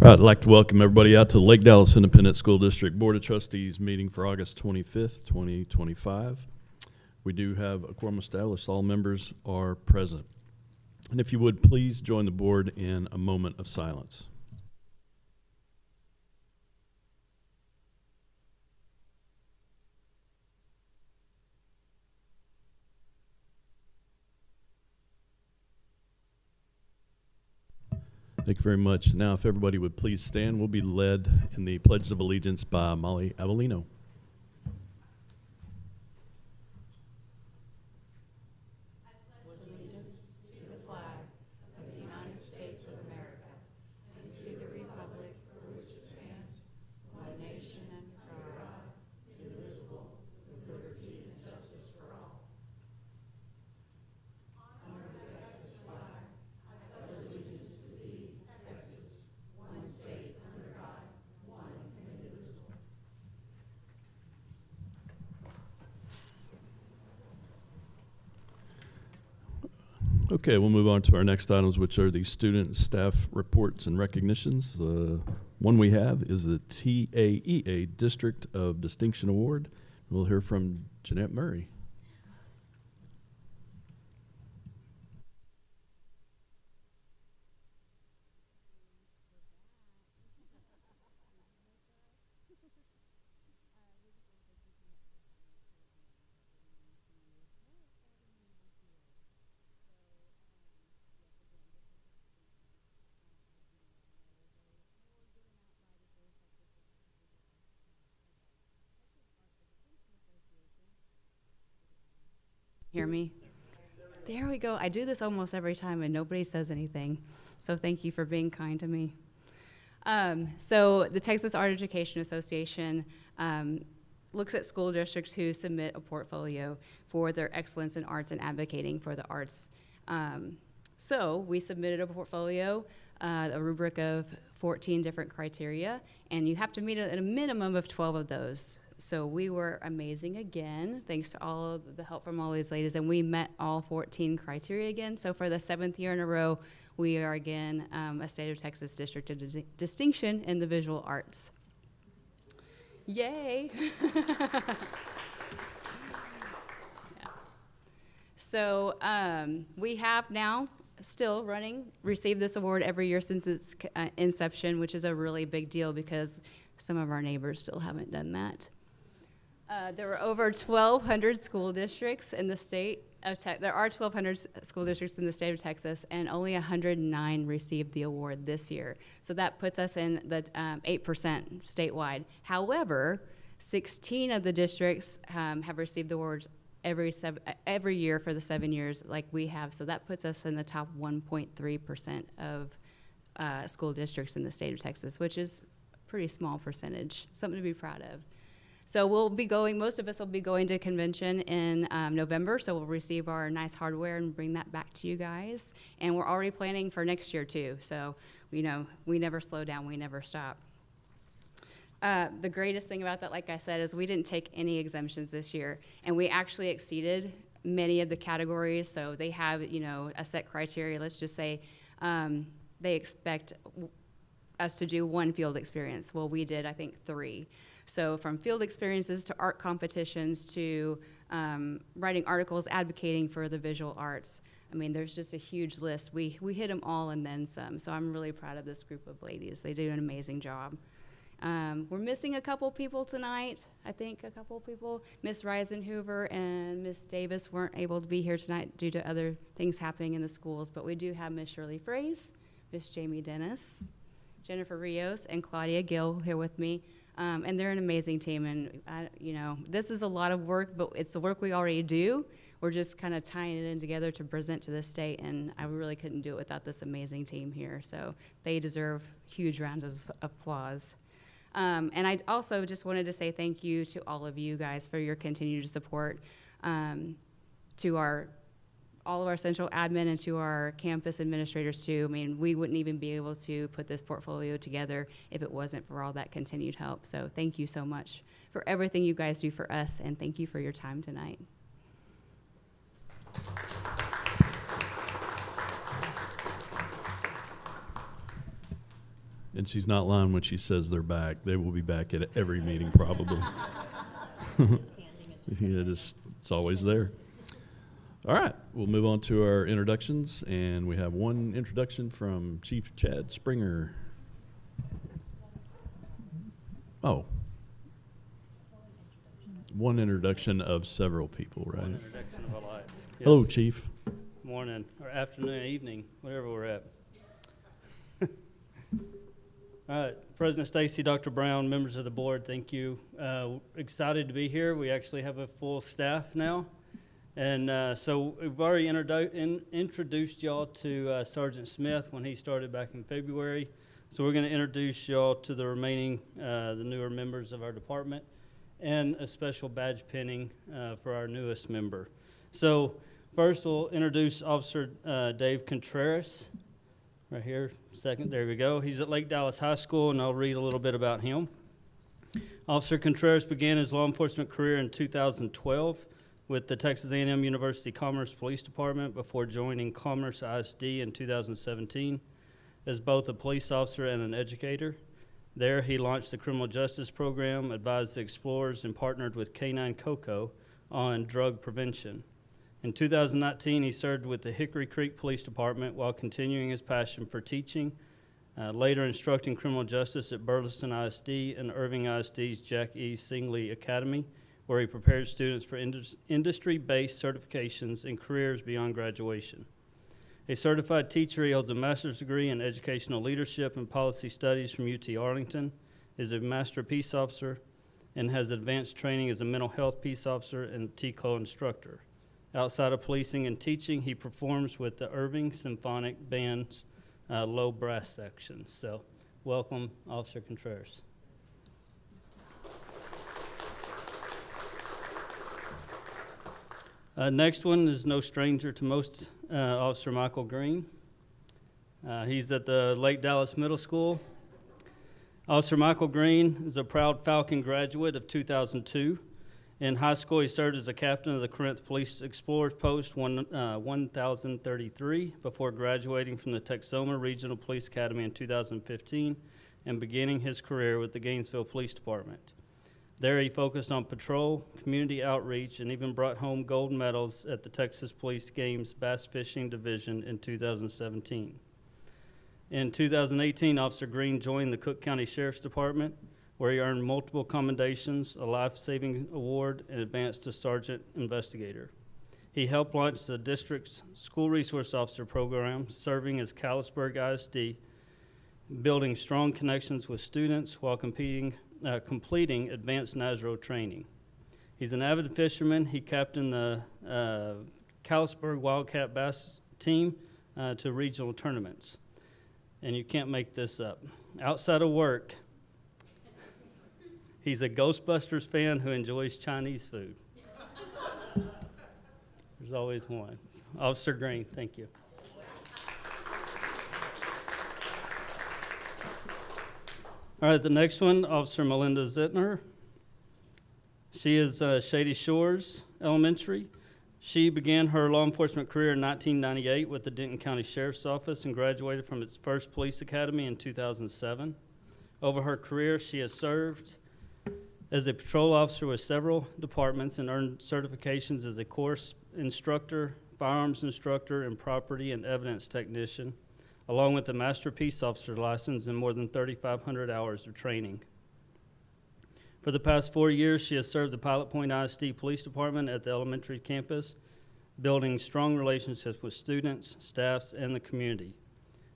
All right, I'd like to welcome everybody out to the Lake Dallas Independent School District Board of Trustees meeting for August 25th, 2025. We do have a quorum established. All members are present. And if you would, please join the board in a moment of silence. Thank you very much. Now, if everybody would please stand, we'll be led in the Pledge of Allegiance by Molly Avellino. Okay, we'll move on to our next items, which are the student and staff reports and recognitions. One we have is the TAEA District of Distinction Award. We'll hear from Jeanette Murray. Hear me? There we go. I do this almost every time and nobody says anything. So thank you for being kind to me. So the Texas Art Education Association looks at school districts who submit a portfolio for their excellence in arts and advocating for the arts. So we submitted a portfolio, a rubric of 14 different criteria, and you have to meet a minimum of 12 of those. So we were amazing again, thanks to all of the help from all these ladies, and we met all 14 criteria again. So for the 7th year in a row, we are again a State of Texas District of Distinction in the visual arts. Yay! Yeah. So we have now still received this award every year since its inception, which is a really big deal because some of our neighbors still haven't done that. There were over 1,200 school districts in the state of Texas. There are 1,200 school districts in the state of Texas, and only 109 received the award this year. So that puts us in the 8% statewide. However, 16 of the districts have received the awards every year for the 7 years like we have. So that puts us in the top 1.3% of school districts in the state of Texas, which is a pretty small percentage, something to be proud of. So we'll be going, most of us will be going to convention in November, so we'll receive our nice hardware and bring that back to you guys. And we're already planning for next year too, so we never slow down, we never stop. The greatest thing about that, like I said, is we didn't take any exemptions this year, and we actually exceeded many of the categories. So they have, a set criteria. Let's just say they expect us to do 1 field experience. Well, we did, I think, 3. So from field experiences to art competitions to writing articles advocating for the visual arts. I mean, there's just a huge list. We hit them all and then some. So I'm really proud of this group of ladies. They do an amazing job. We're missing a couple people tonight. I think a couple people. Miss Reisenhoover and Miss Davis weren't able to be here tonight due to other things happening in the schools, but we do have Miss Shirley Fraze, Miss Jamie Dennis, Jennifer Rios, and Claudia Gill here with me. And they're an amazing team, and this is a lot of work, but it's the work we already do. We're just kind of tying it in together to present to the state, and I really couldn't do it without this amazing team here. So they deserve huge rounds of applause. And I also just wanted to say thank you to all of you guys for your continued support, to all of our central admin and to our campus administrators too. I mean, we wouldn't even be able to put this portfolio together if it wasn't for all that continued help. So thank you so much for everything you guys do for us, and thank you for your time tonight. And she's not lying when she says they're back. They will be back at every meeting probably. Yeah, it's always there. All right, we'll move on to our introductions, and we have one introduction from Chief Chad Springer. Oh. One introduction of several people, right? One introduction of Alliance. Yes. Hello, Chief. Morning, or afternoon, evening, whatever we're at. All right, President Stacy, Dr. Brown, members of the board, thank you. Excited to be here. We actually have a full staff now. And so we've already introduced y'all to Sergeant Smith when he started back in February. So we're going to introduce y'all to the remaining, the newer members of our department, and a special badge pinning for our newest member. So first we'll introduce Officer Dave Contreras, right here, second, there we go. He's at Lake Dallas High School, and I'll read a little bit about him. Officer Contreras began his law enforcement career in 2012 with the Texas A&M University Commerce Police Department before joining Commerce ISD in 2017 as both a police officer and an educator. There, he launched the criminal justice program, advised the explorers, and partnered with K9 Coco on drug prevention. In 2019, he served with the Hickory Creek Police Department while continuing his passion for teaching, later instructing criminal justice at Burleson ISD and Irving ISD's Jack E. Singley Academy, where he prepared students for industry-based certifications and careers beyond graduation. A certified teacher, he holds a master's degree in educational leadership and policy studies from UT Arlington, is a master peace officer, and has advanced training as a mental health peace officer and TCO instructor. Outside of policing and teaching, he performs with the Irving Symphonic Band's low brass section. So, welcome, Officer Contreras. Next one is no stranger to most, Officer Michael Green. He's at the Lake Dallas Middle School. Officer Michael Green is a proud Falcon graduate of 2002. In high school, he served as a captain of the Corinth Police Explorers Post 1033 before graduating from the Texoma Regional Police Academy in 2015 and beginning his career with the Gainesville Police Department. There, he focused on patrol, community outreach, and even brought home gold medals at the Texas Police Games Bass Fishing Division in 2017. In 2018, Officer Green joined the Cook County Sheriff's Department, where he earned multiple commendations, a life-saving award, and advanced to sergeant investigator. He helped launch the district's school resource officer program, serving as Callisburg ISD, building strong connections with students while completing advanced NASRO training. He's an avid fisherman. He captained the Callisburg Wildcat Bass team to regional tournaments. And you can't make this up. Outside of work, he's a Ghostbusters fan who enjoys Chinese food. There's always one. Officer Green, thank you. All right, the next one, Officer Melinda Zittner. She is Shady Shores Elementary. She began her law enforcement career in 1998 with the Denton County Sheriff's Office and graduated from its first police academy in 2007. Over her career, she has served as a patrol officer with several departments and earned certifications as a course instructor, firearms instructor, and property and evidence technician, along with a master peace officer license and more than 3,500 hours of training. For the past 4 years, she has served the Pilot Point ISD Police Department at the elementary campus, building strong relationships with students, staffs, and the community.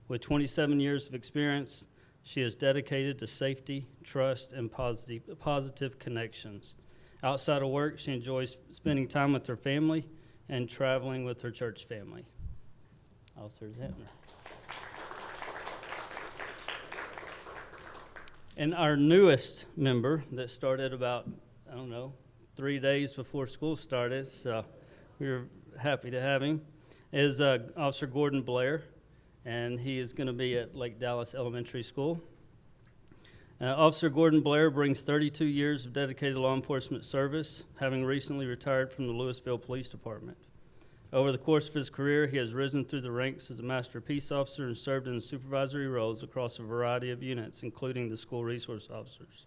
With 27 years of experience, she is dedicated to safety, trust, and positive connections. Outside of work, she enjoys spending time with her family and traveling with her church family. Officer Zittner. And our newest member that started about, 3 days before school started, so we were happy to have him, is Officer Gordon Blair, and he is going to be at Lake Dallas Elementary School. Officer Gordon Blair brings 32 years of dedicated law enforcement service, having recently retired from the Louisville Police Department. Over the course of his career, he has risen through the ranks as a Master Peace Officer and served in supervisory roles across a variety of units, including the school resource officers.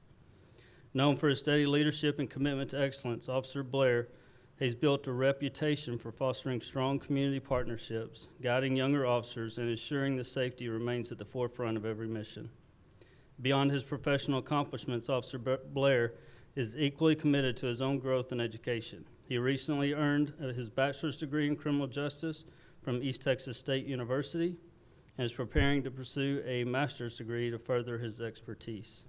Known for his steady leadership and commitment to excellence, Officer Blair has built a reputation for fostering strong community partnerships, guiding younger officers, and ensuring the safety remains at the forefront of every mission. Beyond his professional accomplishments, Officer Blair is equally committed to his own growth and education. He recently earned his bachelor's degree in criminal justice from East Texas State University and is preparing to pursue a master's degree to further his expertise.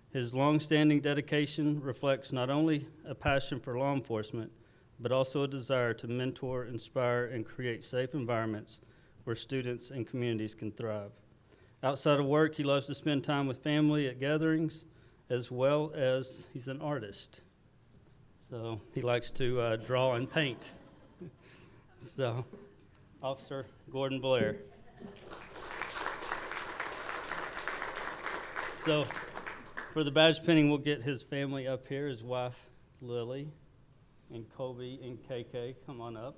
His longstanding dedication reflects not only a passion for law enforcement, but also a desire to mentor, inspire, and create safe environments where students and communities can thrive. Outside of work, he loves to spend time with family at gatherings, as well as he's an artist. So he likes to draw and paint. So, Officer Gordon Blair. So, for the badge pinning, we'll get his family up here, his wife, Lily, and Kobe and KK. Come on up.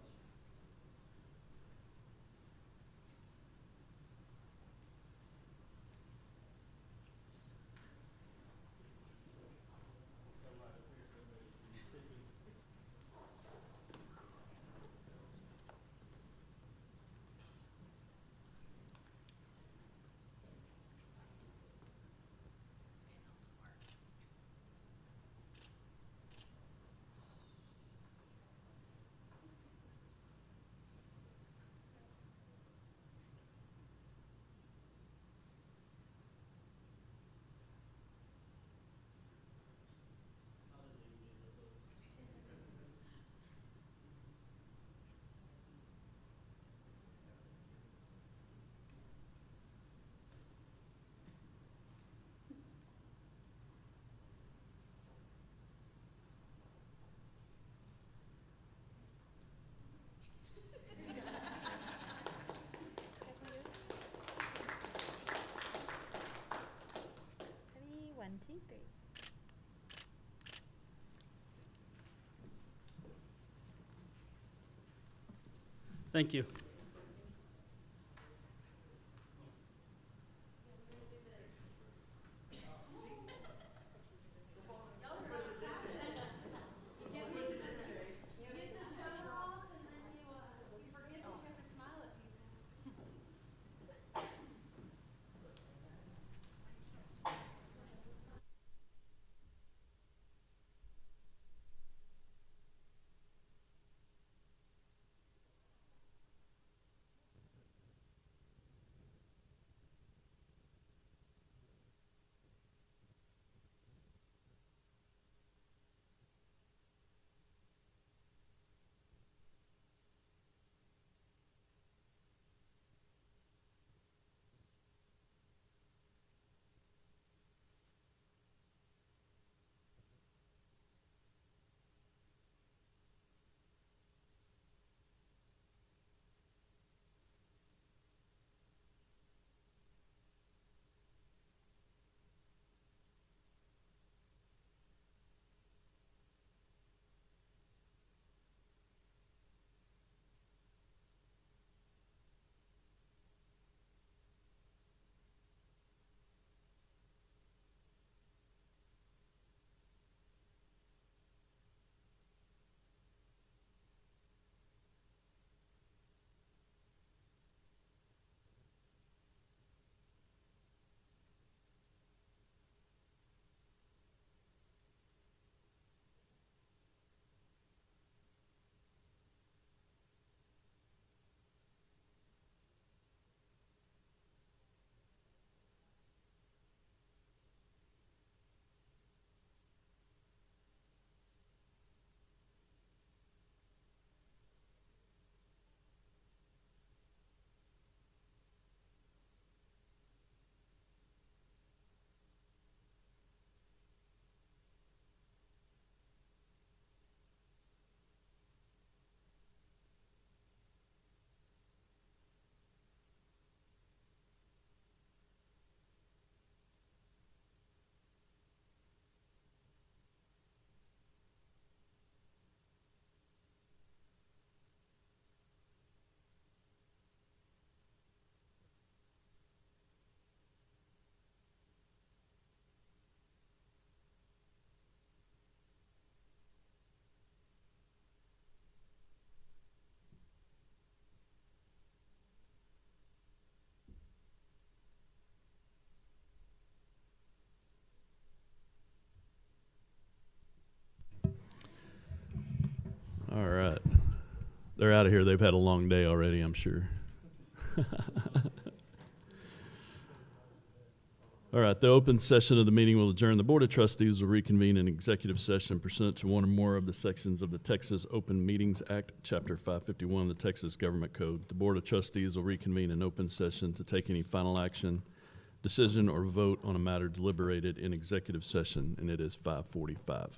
Ready? 1, 2, 3. Thank you. They're out of here. They've had a long day already, I'm sure. All right, the open session of the meeting will adjourn. The Board of Trustees will reconvene in executive session pursuant to one or more of the sections of the Texas Open Meetings Act, Chapter 551 of the Texas Government Code. The Board of Trustees will reconvene in open session to take any final action, decision, or vote on a matter deliberated in executive session, and it is 5:45.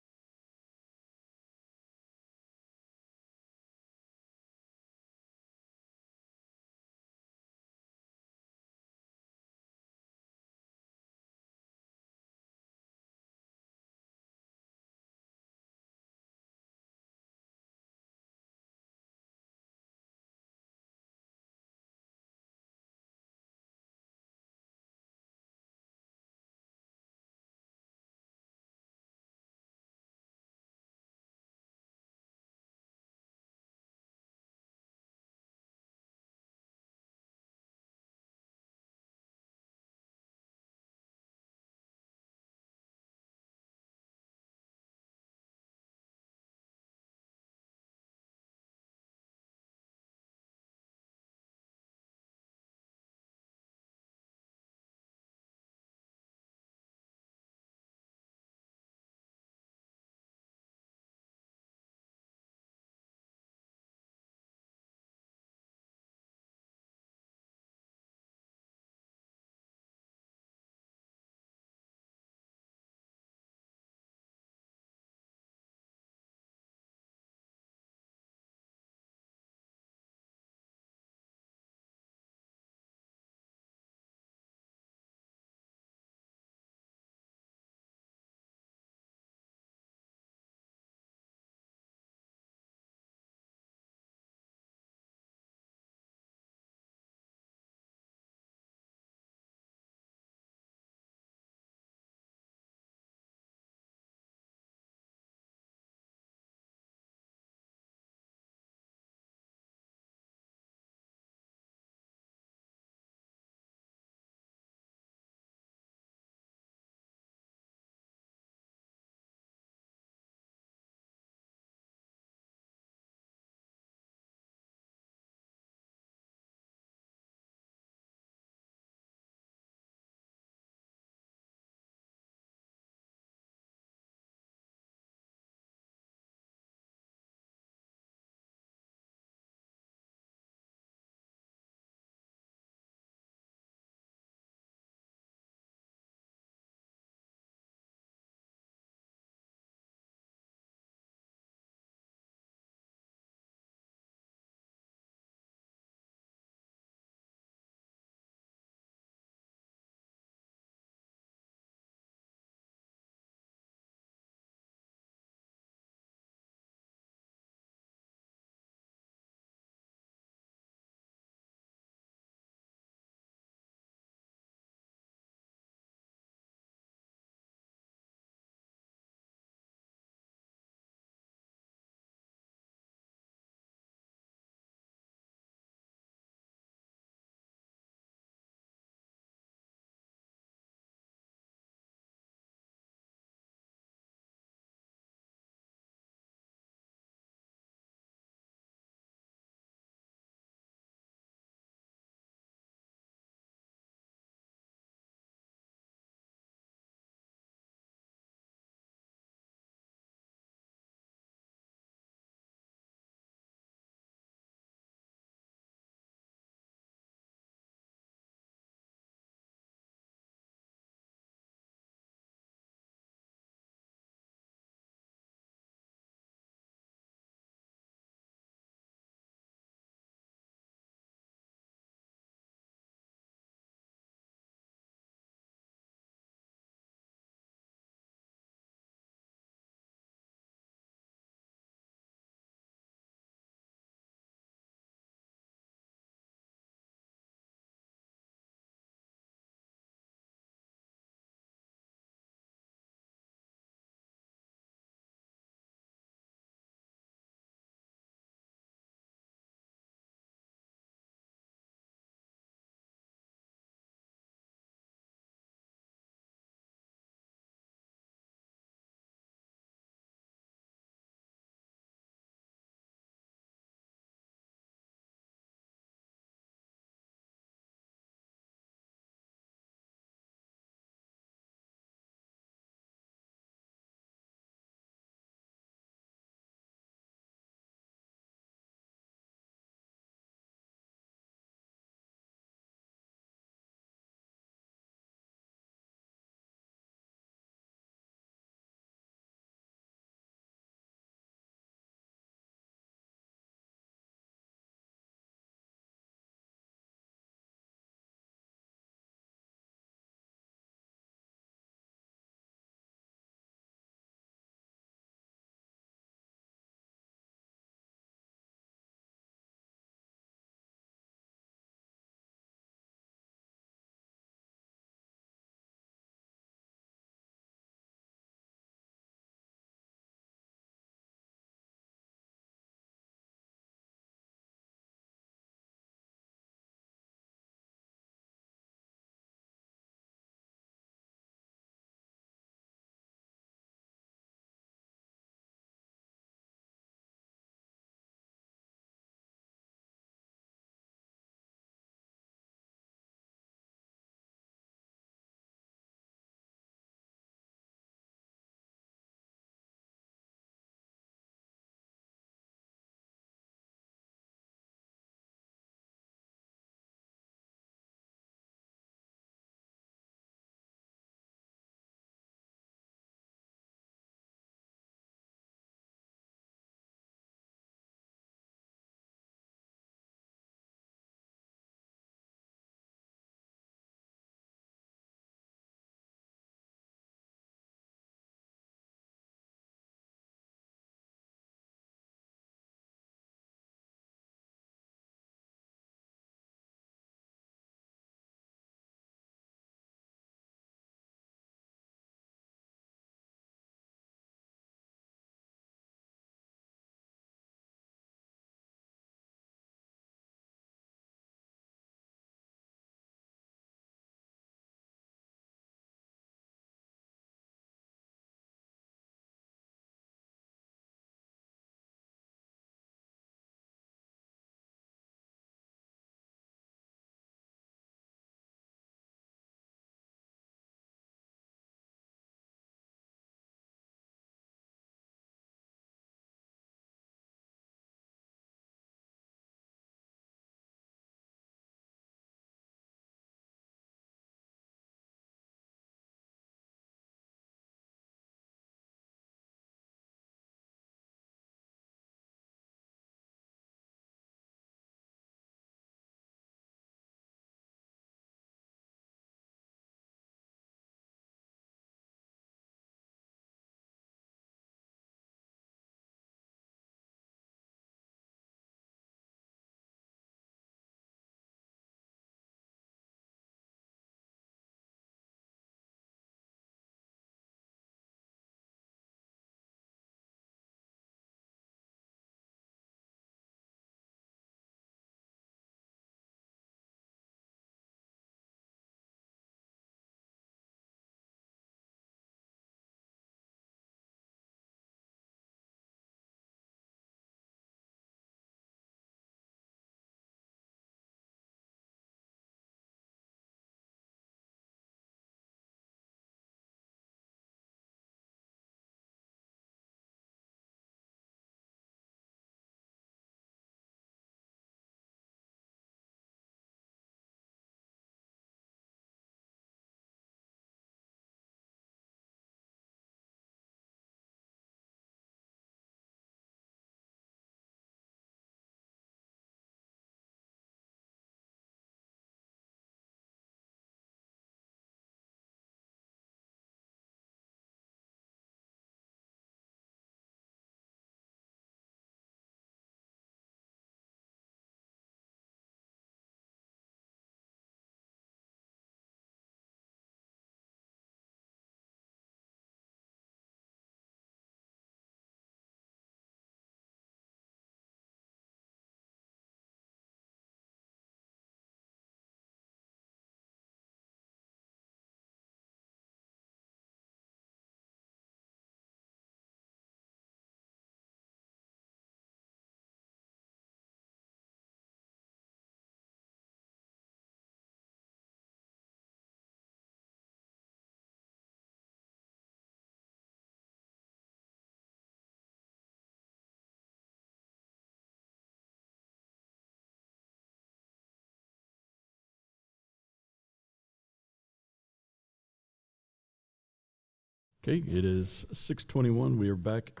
Okay, it is 6:21. We are back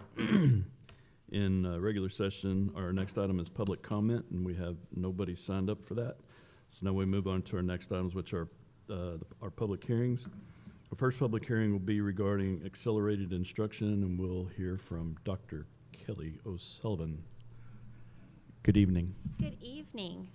in regular session. Our next item is public comment, and we have nobody signed up for that. So now we move on to our next items, which are our public hearings. Our first public hearing will be regarding accelerated instruction, and we'll hear from Dr. Kelly O'Sullivan. Good evening. Good evening.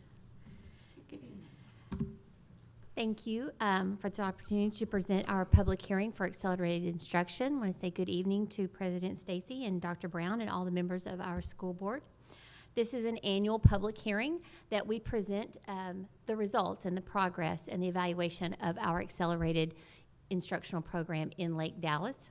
Thank you for the opportunity to present our public hearing for accelerated instruction. I want to say good evening to President Stacy and Dr. Brown and all the members of our school board. This is an annual public hearing that we present the results and the progress and the evaluation of our accelerated instructional program in Lake Dallas.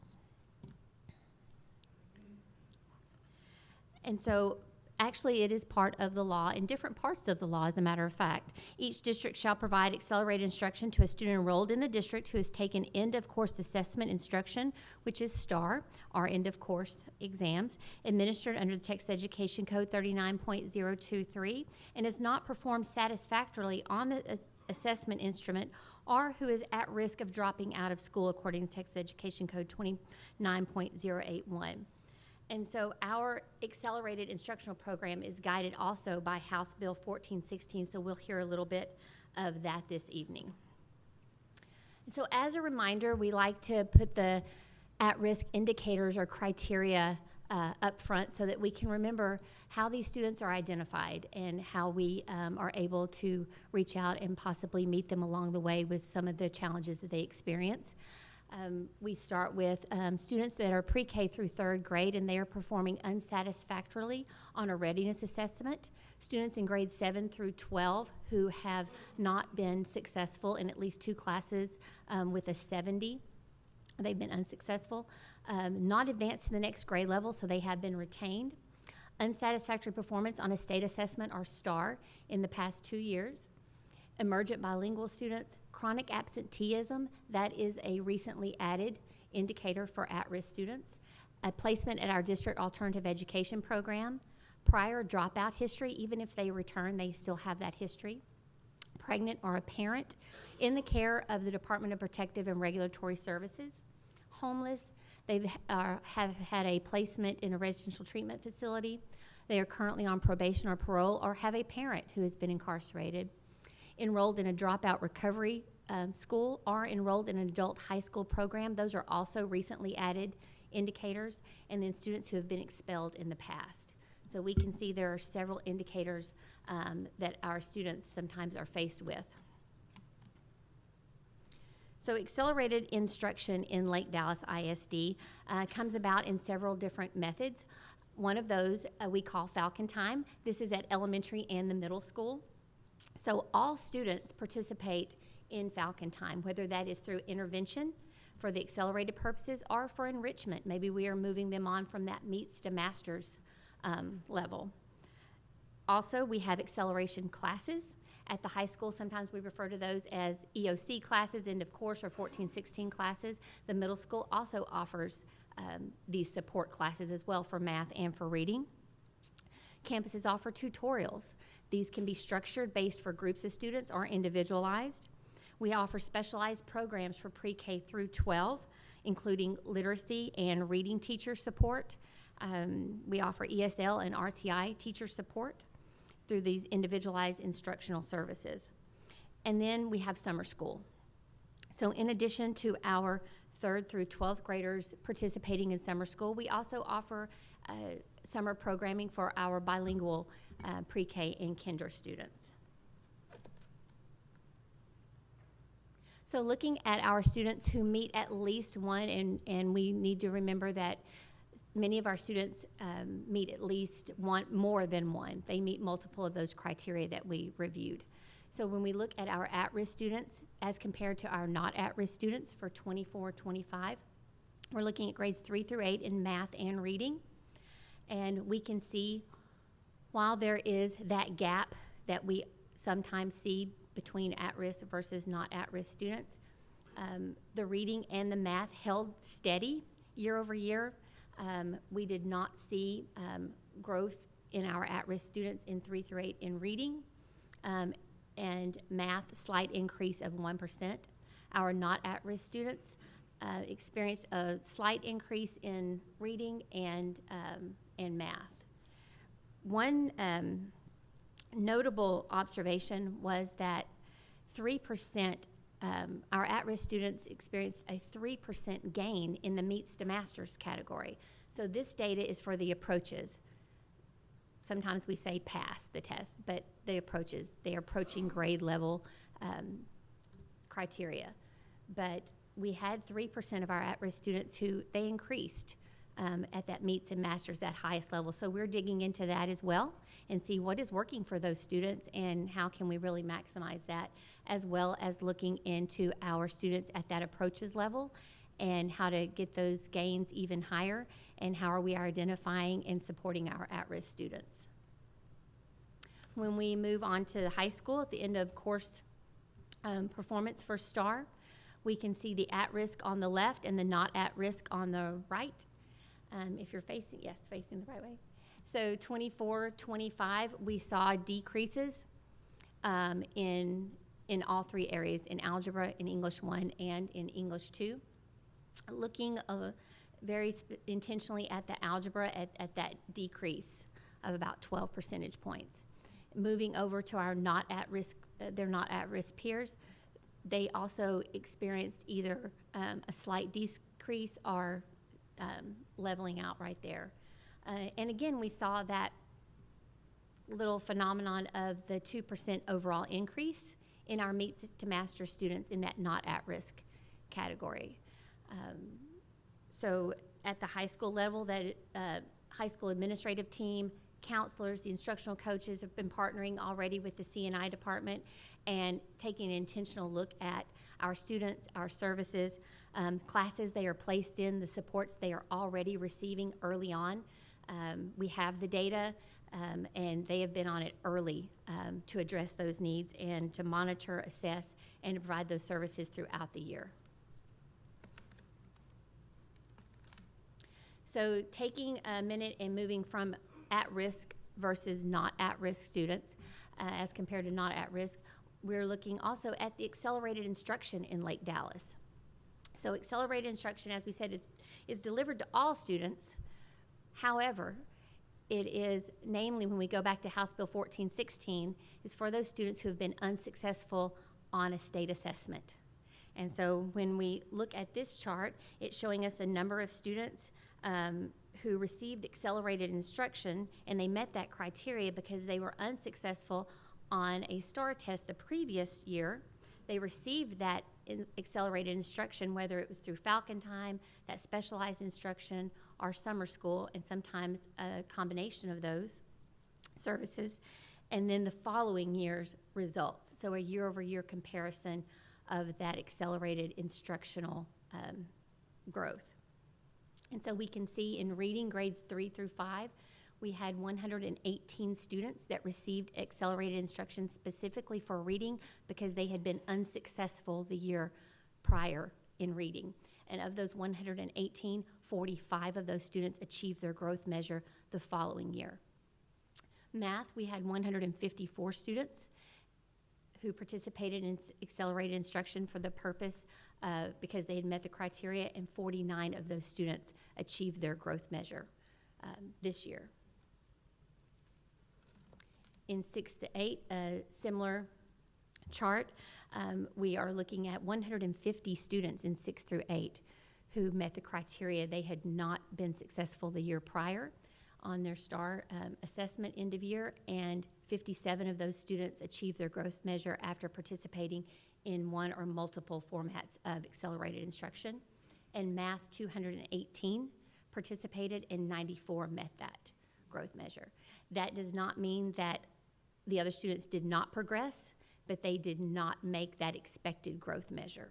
And so actually, it is part of the law, in different parts of the law, as a matter of fact. Each district shall provide accelerated instruction to a student enrolled in the district who has taken end-of-course assessment instruction, which is STAR, our end-of-course exams, administered under the Texas Education Code 39.023, and has not performed satisfactorily on the assessment instrument, or who is at risk of dropping out of school according to Texas Education Code 29.081. And so our accelerated instructional program is guided also by House Bill 1416, so we'll hear a little bit of that this evening. And so as a reminder, we like to put the at-risk indicators or criteria up front so that we can remember how these students are identified and how we are able to reach out and possibly meet them along the way with some of the challenges that they experience. We start with students that are pre-K through third grade and they are performing unsatisfactorily on a readiness assessment. Students in grades 7 through 12 who have not been successful in at least 2 classes with a 70. They've been unsuccessful. Not advanced to the next grade level, so they have been retained. Unsatisfactory performance on a state assessment or STAR in the past 2 years. Emergent bilingual students. Chronic absenteeism, that is a recently added indicator for at-risk students. A placement at our district alternative education program. Prior dropout history, even if they return, they still have that history. Pregnant or a parent in the care of the Department of Protective and Regulatory Services. Homeless, they have had a placement in a residential treatment facility. They are currently on probation or parole or have a parent who has been incarcerated. Enrolled in a dropout recovery school, or enrolled in an adult high school program. Those are also recently added indicators. And then students who have been expelled in the past. So we can see there are several indicators that our students sometimes are faced with. So accelerated instruction in Lake Dallas ISD comes about in several different methods. One of those we call Falcon Time. This is at elementary and the middle school. So all students participate in Falcon Time, whether that is through intervention for the accelerated purposes or for enrichment. Maybe we are moving them on from that meets to master's level. Also, we have acceleration classes. At the high school, sometimes we refer to those as EOC classes, end of course, or 1416 classes. The middle school also offers these support classes as well for math and for reading. Campuses offer tutorials. These can be structured based for groups of students or individualized. We offer specialized programs for pre-K through 12, including literacy and reading teacher support. We offer ESL and RTI teacher support through these individualized instructional services. And then we have summer school. So in addition to our 3rd through 12th graders participating in summer school, we also offer summer programming for our bilingual pre-K and kinder students. So looking at our students who meet at least one, and we need to remember that many of our students meet at least one, more than one. They meet multiple of those criteria that we reviewed. So when we look at our at-risk students as compared to our not at-risk students for 24-25, we're looking at grades 3 through 8 in math and reading. And we can see while there is that gap that we sometimes see between at-risk versus not at-risk students, the reading and the math held steady year over year. We did not see growth in our at-risk students in 3 through 8 in reading, and math, slight increase of 1%. Our not at-risk students, experienced a slight increase in reading and math. One notable observation was that 3%, our at-risk students experienced a 3% gain in the meets to masters category. So this data is for the approaches. Sometimes we say pass the test, but the approaches, they're approaching grade level criteria. But we had 3% of our at-risk students who they increased at that meets and masters, that highest level. So we're digging into that as well and see what is working for those students and how can we really maximize that, as well as looking into our students at that approaches level and how to get those gains even higher, and how are we identifying and supporting our at-risk students. When we move on to the high school, at the end of course performance for STAR, we can see the at-risk on the left and the not at-risk on the right. If you're facing, yes, facing the right way. So 24, 25, we saw decreases in all three areas, in algebra, in English 1, and in English 2. Looking very intentionally at the algebra at that decrease of about 12 percentage points. Moving over to our not at-risk, they're not at-risk peers, they also experienced either a slight decrease or leveling out right there. And again, we saw that little phenomenon of the 2% overall increase in our meets to master students in that not at-risk category. So at the high school level, that high school administrative team, counselors, the instructional coaches have been partnering already with the C&I department and taking an intentional look at our students, our services, classes they are placed in, the supports they are already receiving early on. We have the data, and they have been on it early to address those needs and to monitor, assess, and to provide those services throughout the year. So taking a minute and moving from at-risk versus not at-risk students as compared to not at-risk, we're looking also at the accelerated instruction in Lake Dallas. So accelerated instruction, as we said, is delivered to all students. However, it is, namely when we go back to House Bill 1416, is for those students who have been unsuccessful on a state assessment. And so when we look at this chart, it's showing us the number of students who received accelerated instruction, and they met that criteria because they were unsuccessful on a STAR test the previous year. They received that accelerated instruction, whether it was through Falcon Time, that specialized instruction, or summer school, and sometimes a combination of those services, and then the following year's results. So a year-over-year comparison of that accelerated instructional growth. And so we can see in reading grades 3 through 5, we had 118 students that received accelerated instruction specifically for reading because they had been unsuccessful the year prior in reading. And of those 118, 45 of those students achieved their growth measure the following year. Math, we had 154 students who participated in accelerated instruction for the purpose because they had met the criteria, and 49 of those students achieved their growth measure this year. In 6 to 8, a similar chart, we are looking at 150 students in 6 through 8 who met the criteria. They had not been successful the year prior on their STAR assessment end of year, and 57 of those students achieved their growth measure after participating in one or multiple formats of accelerated instruction. And Math, 218 participated, and 94 met that growth measure. That does not mean that the other students did not progress, but they did not make that expected growth measure.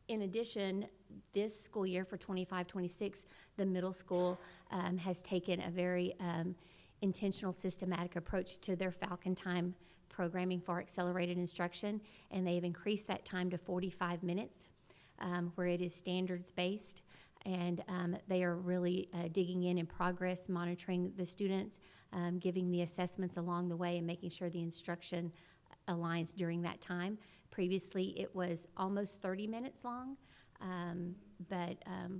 In addition, this school year for 25-26, the middle school has taken a very intentional, systematic approach to their Falcon Time programming for accelerated instruction, and they've increased that time to 45 minutes, where it is standards-based, and they are really digging in progress, monitoring the students, giving the assessments along the way, and making sure the instruction aligns during that time. Previously, it was almost 30 minutes long, but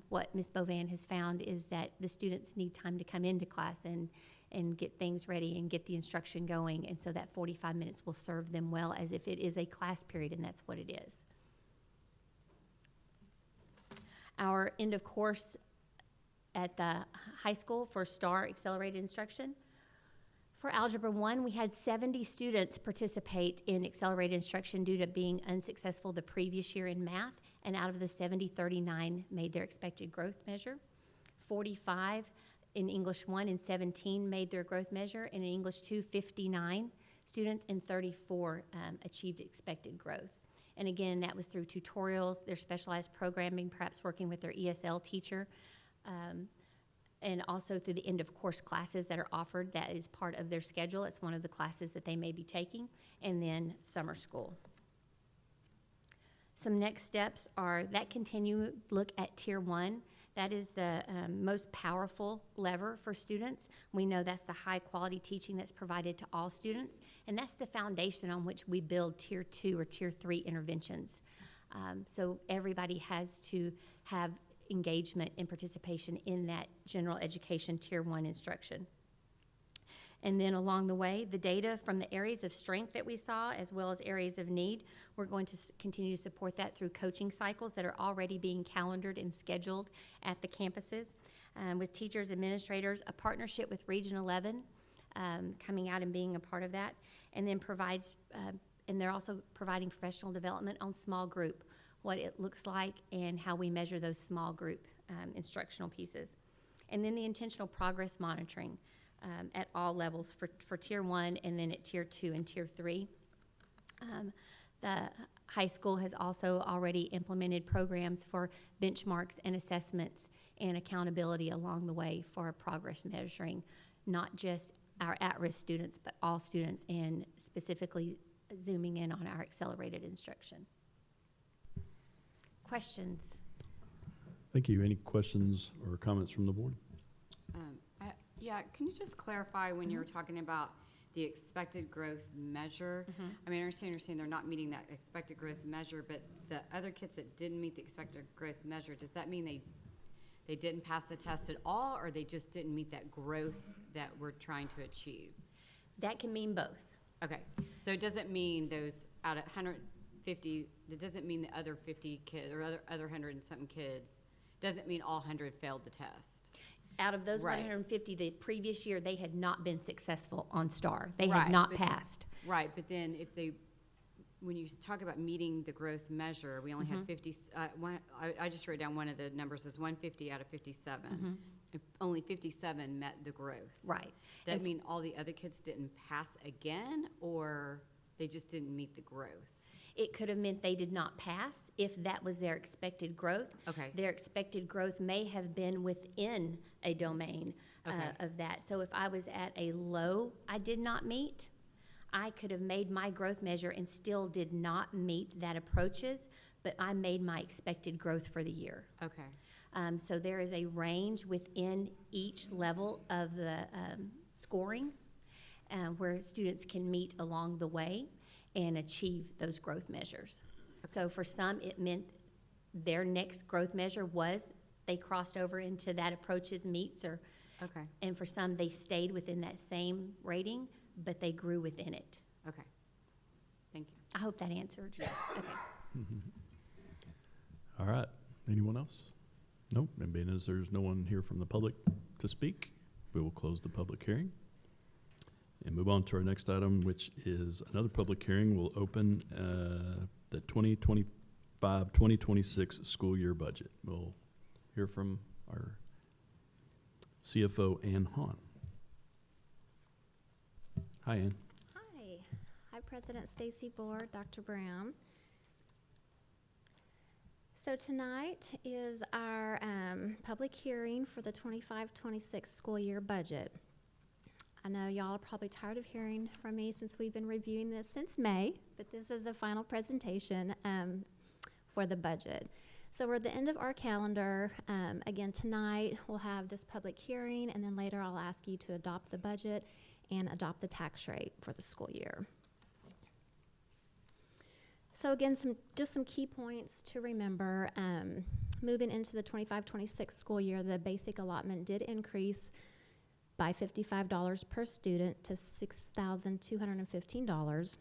what Ms. Bovan has found is that the students need time to come into class and get things ready and get the instruction going, and so that 45 minutes will serve them well as if it is a class period, and that's what it is. Our end of course at the high school for STAR Accelerated Instruction. For Algebra 1, we had 70 students participate in accelerated instruction due to being unsuccessful the previous year in math, and out of the 70, 39 made their expected growth measure. 45 in English 1 and 17 made their growth measure, and in English 2, 59 students and 34 achieved expected growth. And again, that was through tutorials, their specialized programming, perhaps working with their ESL teacher, and also through the end of course classes that are offered. That is part of their schedule. It's one of the classes that they may be taking, and then summer school. Some next steps are that continue look at Tier 1. That is the most powerful lever for students. We know that's the high quality teaching that's provided to all students, and that's the foundation on which we build Tier 2 or Tier 3 interventions. So everybody has to have engagement and participation in that general education Tier 1 instruction. And then along the way, the data from the areas of strength that we saw as well as areas of need, we're going to continue to support that through coaching cycles that are already being calendared and scheduled at the campuses with teachers, administrators, a partnership with Region 11 coming out and being a part of that, and then and they're also providing professional development on small group, what it looks like and how we measure those small group instructional pieces. And then the intentional progress monitoring at all levels for Tier 1 and then at Tier 2 and Tier 3. The high school has also already implemented programs for benchmarks and assessments and accountability along the way for progress measuring, not just our at-risk students, but all students, and specifically zooming in on our accelerated instruction. Questions? Thank you. Any questions or comments from the board? Yeah, can you just clarify when you were talking about the expected growth measure? I mean, I understand you're saying they're not meeting that expected growth measure, but the other kids that didn't meet the expected growth measure, does that mean they didn't pass the test at all, or they just didn't meet that growth that we're trying to achieve? That can mean both. Okay, so it doesn't mean those out of 150, it doesn't mean the other 50 kids or other 100 and something kids, doesn't mean all 100 failed the test. Out of those Right. 150, the previous year, they had not been successful on STAR. They Right, had not but- passed. Right, but then when you talk about meeting the growth measure, we only had 50, I just wrote down one of the numbers was 150 out of 57. If only 57 met the growth. Right. That And mean all the other kids didn't pass again, or they just didn't meet the growth? It could have meant they did not pass if that was their expected growth. Okay. Their expected growth may have been within a domain Okay. of that. So if I was at a low I did not meet, I could have made my growth measure and still did not meet that approaches, but I made my expected growth for the year. Okay. So there is a range within each level of the scoring where students can meet along the way and achieve those growth measures. So for some, it meant their next growth measure was they crossed over into that approaches meets, Okay. and for some, they stayed within that same rating, but they grew within it. Okay. Thank you. I hope that answered. Okay. All right. Anyone else? Nope. And being as there's no one here from the public to speak, we will close the public hearing and move on to our next item, which is another public hearing. We'll open the 2025-2026 school year budget. We'll hear from our CFO, Ann Hahn. Hi, Ann. Hi. Hi, President Stacy Board, Dr. Brown. So tonight is our public hearing for the 25-26 school year budget. I know y'all are probably tired of hearing from me since we've been reviewing this since May, but this is the final presentation for the budget. So we're at the end of our calendar. Again, tonight we'll have this public hearing, and then later I'll ask you to adopt the budget and adopt the tax rate for the school year. So again, just some key points to remember. Moving into the 25-26 school year, the basic allotment did increase by $55 per student to $6,215.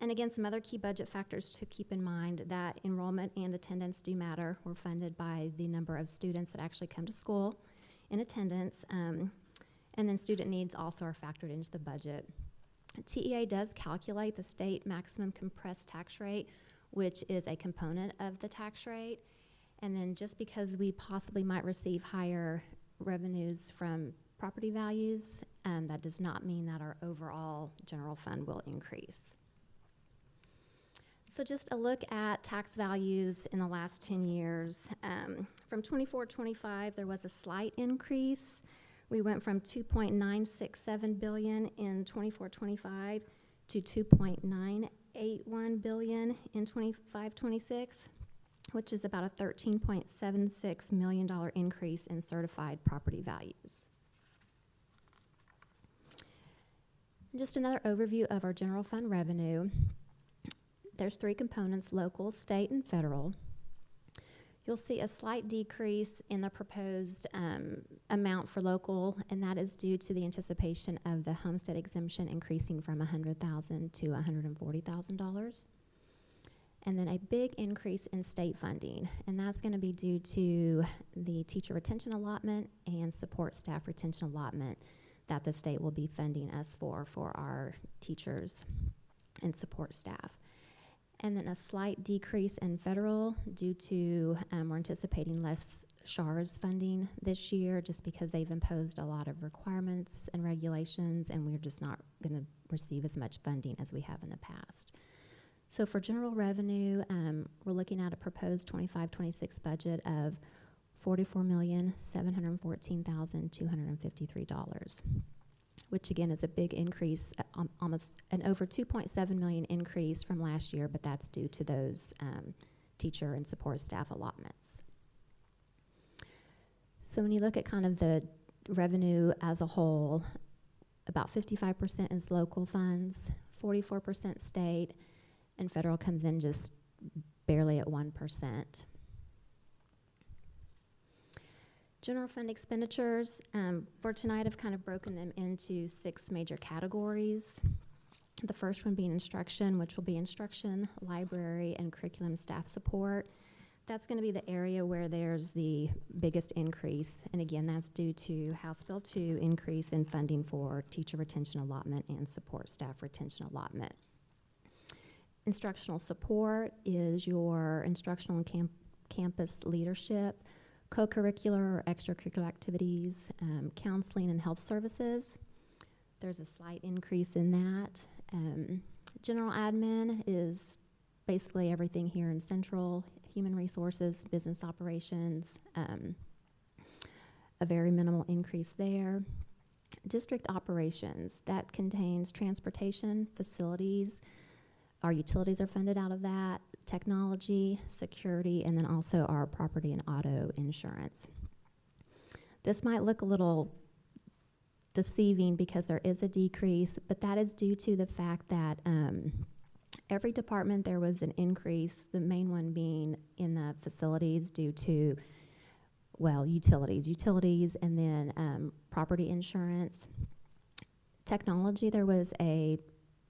And again, some other key budget factors to keep in mind: that enrollment and attendance do matter. We're funded by the number of students that actually come to school in attendance. And then student needs also are factored into the budget. TEA does calculate the state maximum compressed tax rate, which is a component of the tax rate. And then just because we possibly might receive higher revenues from property values, that does not mean that our overall general fund will increase. So just a look at tax values in the last 10 years. From 24-25, there was a slight increase. We went from $2.967 billion in 24-25 to $2.981 billion in 25-26, which is about a $13.76 million increase in certified property values. Just another overview of our general fund revenue. There's three components: local, state, and federal. You'll see a slight decrease in the proposed amount for local, and that is due to the anticipation of the homestead exemption increasing from $100,000 to $140,000. And then a big increase in state funding, and that's going to be due to the teacher retention allotment and support staff retention allotment that the state will be funding us for our teachers and support staff. And then a slight decrease in federal due to we're anticipating less SHARS funding this year, just because they've imposed a lot of requirements and regulations, and we're just not going to receive as much funding as we have in the past. So for general revenue, we're looking at a proposed 25-26 budget of $44,714,253. which again is a big increase, almost an over $2.7 million increase from last year, but that's due to those teacher and support staff allotments. So when you look at kind of the revenue as a whole, about 55% is local funds, 44% state, and federal comes in just barely at 1%. General fund expenditures, for tonight I've kind of broken them into 6 major categories. The first one being instruction, which will be instruction, library, and curriculum staff support. That's going to be the area where there's the biggest increase, and again, that's due to House Bill 2 increase in funding for teacher retention allotment and support staff retention allotment. Instructional support is your instructional and campus leadership, co-curricular or extracurricular activities, counseling and health services. There's a slight increase in that. General admin is basically everything here in central, human resources, business operations, a very minimal increase there. District operations, that contains transportation, facilities. Our utilities are funded out of that, technology, security, and then also our property and auto insurance. This might look a little deceiving because there is a decrease, but that is due to the fact that every department there was an increase, the main one being in the facilities due to, well, utilities, and then property insurance. Technology, there was a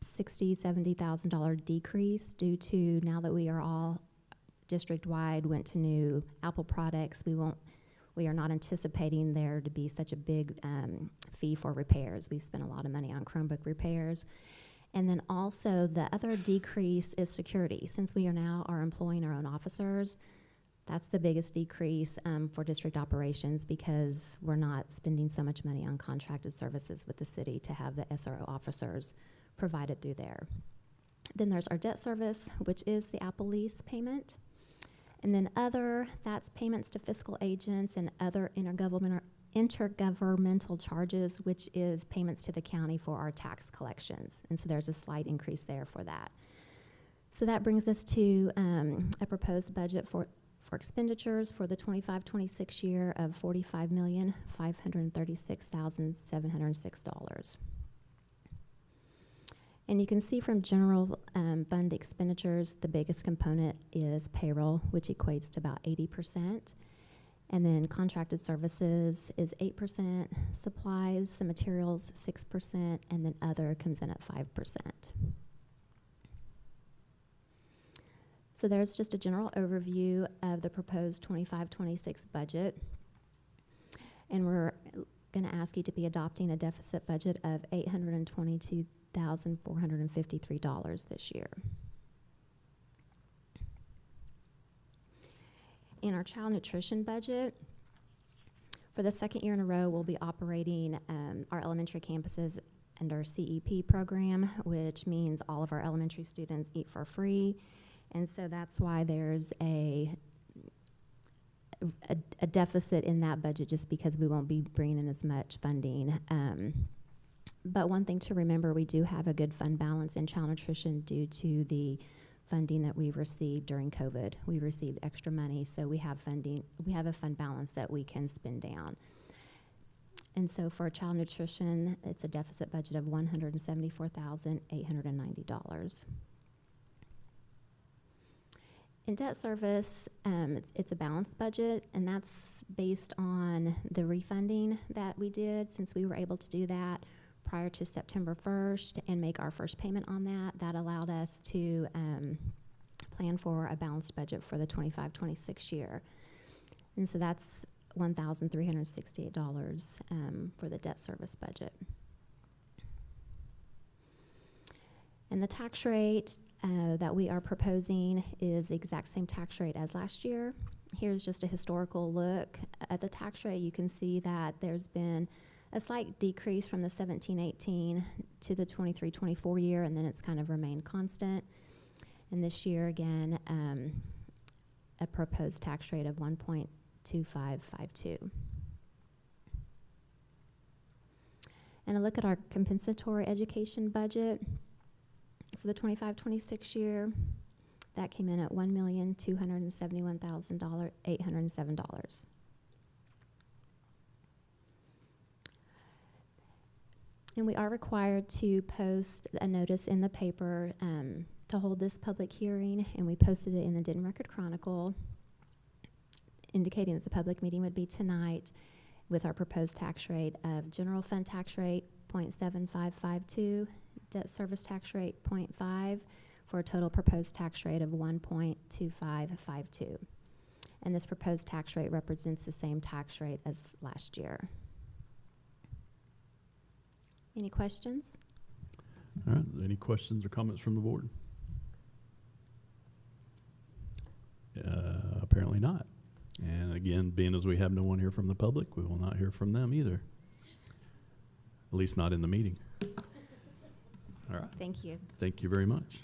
$60,000, $70,000 decrease due to, now that we are all district-wide, went to new Apple products, we are not anticipating there to be such a big fee for repairs. We've spent a lot of money on Chromebook repairs. And then also the other decrease is security. Since we are employing our own officers, that's the biggest decrease for district operations, because we're not spending so much money on contracted services with the city to have the SRO officers provided through there. Then there's our debt service, which is the Apple lease payment. And then other, that's payments to fiscal agents and other intergovernmental charges, which is payments to the county for our tax collections. And so there's a slight increase there for that. So that brings us to a proposed budget for expenditures for the 25-26 year of $45,536,706. And you can see from general fund expenditures, the biggest component is payroll, which equates to about 80%. And then contracted services is 8%, supplies and materials 6%, and then other comes in at 5%. So there's just a general overview of the proposed 25-26 budget. And we're going to ask you to be adopting a deficit budget of $822,453 this year. In our child nutrition budget, for the second year in a row, we'll be operating our elementary campuses under CEP program, which means all of our elementary students eat for free. And so that's why there's a deficit in that budget, just because we won't be bringing in as much funding. But one thing to remember, we do have a good fund balance in child nutrition due to the funding that we've received during COVID. We received extra money, so we have funding. We have a fund balance that we can spend down. And so for child nutrition, it's a deficit budget of $174,890. In debt service, it's a balanced budget, and that's based on the refunding that we did, since we were able to do that prior to September 1st and make our first payment on that. That allowed us to plan for a balanced budget for the 25-26 year. And so that's $1,368 for the debt service budget. And the tax rate that we are proposing is the exact same tax rate as last year. Here's just a historical look at the tax rate. You can see that there's been a slight decrease from the 17-18 to the 23-24 year, and then it's kind of remained constant. And this year, again, a proposed tax rate of 1.2552. And a look at our compensatory education budget for the 25-26 year, that came in at $1,271,807. And we are required to post a notice in the paper to hold this public hearing, and we posted it in the Denton Record Chronicle, indicating that the public meeting would be tonight with our proposed tax rate of general fund tax rate 0.7552, debt service tax rate 0.5, for a total proposed tax rate of 1.2552. And this proposed tax rate represents the same tax rate as last year. Any questions? All right, any questions or comments from the board? Apparently not. And again, being as we have no one here from the public, we will not hear from them either. At least not in the meeting. All right. Thank you. Thank you very much.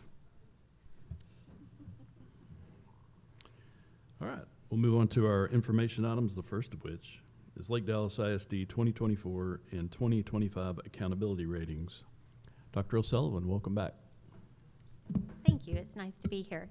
All right, we'll move on to our information items, the first of which is Lake Dallas ISD 2024 and 2025 accountability ratings. Dr. O'Sullivan, welcome back. Thank you. It's nice to be here.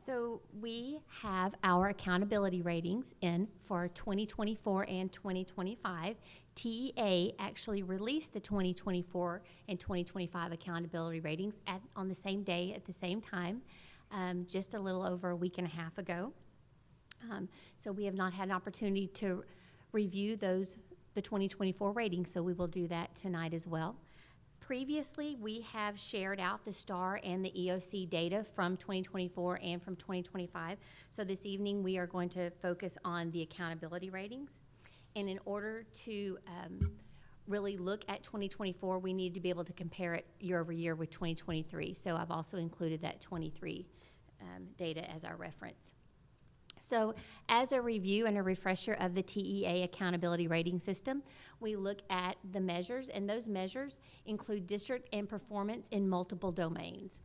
So we have our accountability ratings in for 2024 and 2025. TEA actually released the 2024 and 2025 accountability ratings on the same day at the same time, just a little over a week and a half ago. So we have not had an opportunity to review the 2024 ratings, so we will do that tonight as well. Previously, we have shared out the STAR and the EOC data from 2024 and from 2025. So this evening, we are going to focus on the accountability ratings. And in order to really look at 2024, we need to be able to compare it year over year with 2023. So I've also included that 23 data as our reference. So as a review and a refresher of the TEA accountability rating system, we look at the measures, and those measures include district and performance in multiple domains.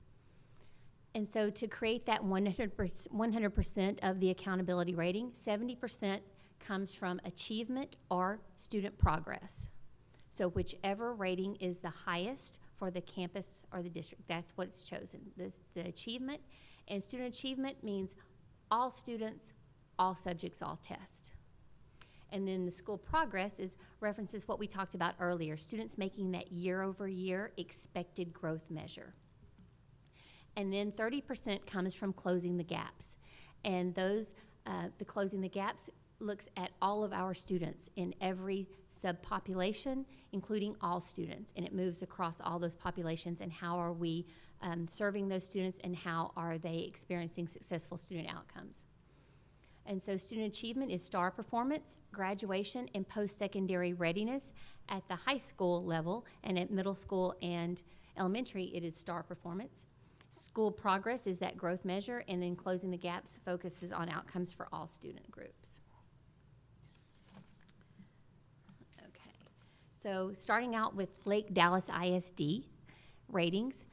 And so to create that 100% of the accountability rating, 70% comes from achievement or student progress. So whichever rating is the highest for the campus or the district, that's what it's chosen. The achievement, and student achievement means all students, all subjects, all tests. And then the school progress references what we talked about earlier, students making that year-over-year expected growth measure. And then 30% comes from closing the gaps. And those, the closing the gaps looks at all of our students in every subpopulation, including all students. And it moves across all those populations and how are we serving those students and how are they experiencing successful student outcomes. And so student achievement is STAR performance, graduation, and post-secondary readiness at the high school level, and at middle school and elementary, it is STAR performance. School progress is that growth measure, and then closing the gaps focuses on outcomes for all student groups. Okay, so starting out with Lake Dallas ISD ratings,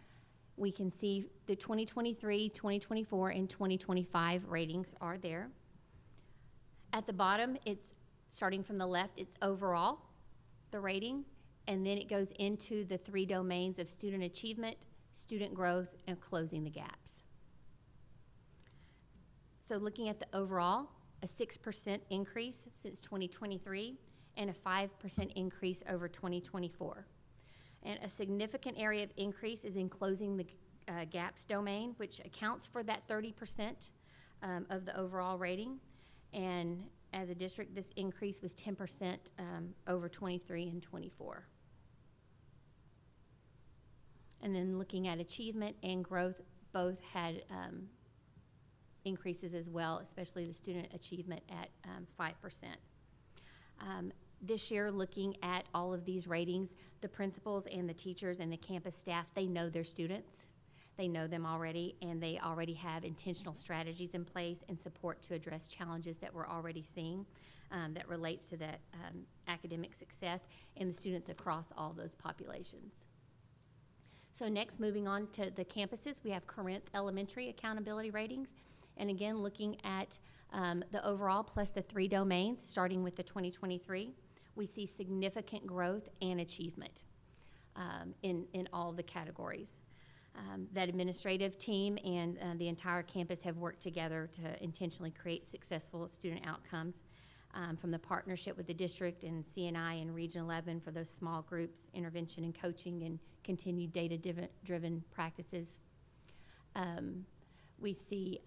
we can see the 2023, 2024, and 2025 ratings are there. At the bottom, it's starting from the left, it's overall, the rating, and then it goes into the 3 domains of student achievement, student growth, and closing the gaps. So looking at the overall, a 6% increase since 2023 and a 5% increase over 2024. And a significant area of increase is in closing the gaps domain, which accounts for that 30% of the overall rating. And as a district, this increase was 10% over 23 and 24. And then looking at achievement and growth, both had increases as well, especially the student achievement at 5%. This year, looking at all of these ratings, the principals and the teachers and the campus staff, they know their students. They know them already, and they already have intentional strategies in place and support to address challenges that we're already seeing that relates to that academic success and the students across all those populations. So next, moving on to the campuses, we have Corinth Elementary accountability ratings. And again, looking at the overall plus the 3 domains, starting with the 2023, we see significant growth and achievement in all the categories. That administrative team and the entire campus have worked together to intentionally create successful student outcomes from the partnership with the district and CNI and Region 11 for those small groups, intervention and coaching, and continued data-driven practices. We see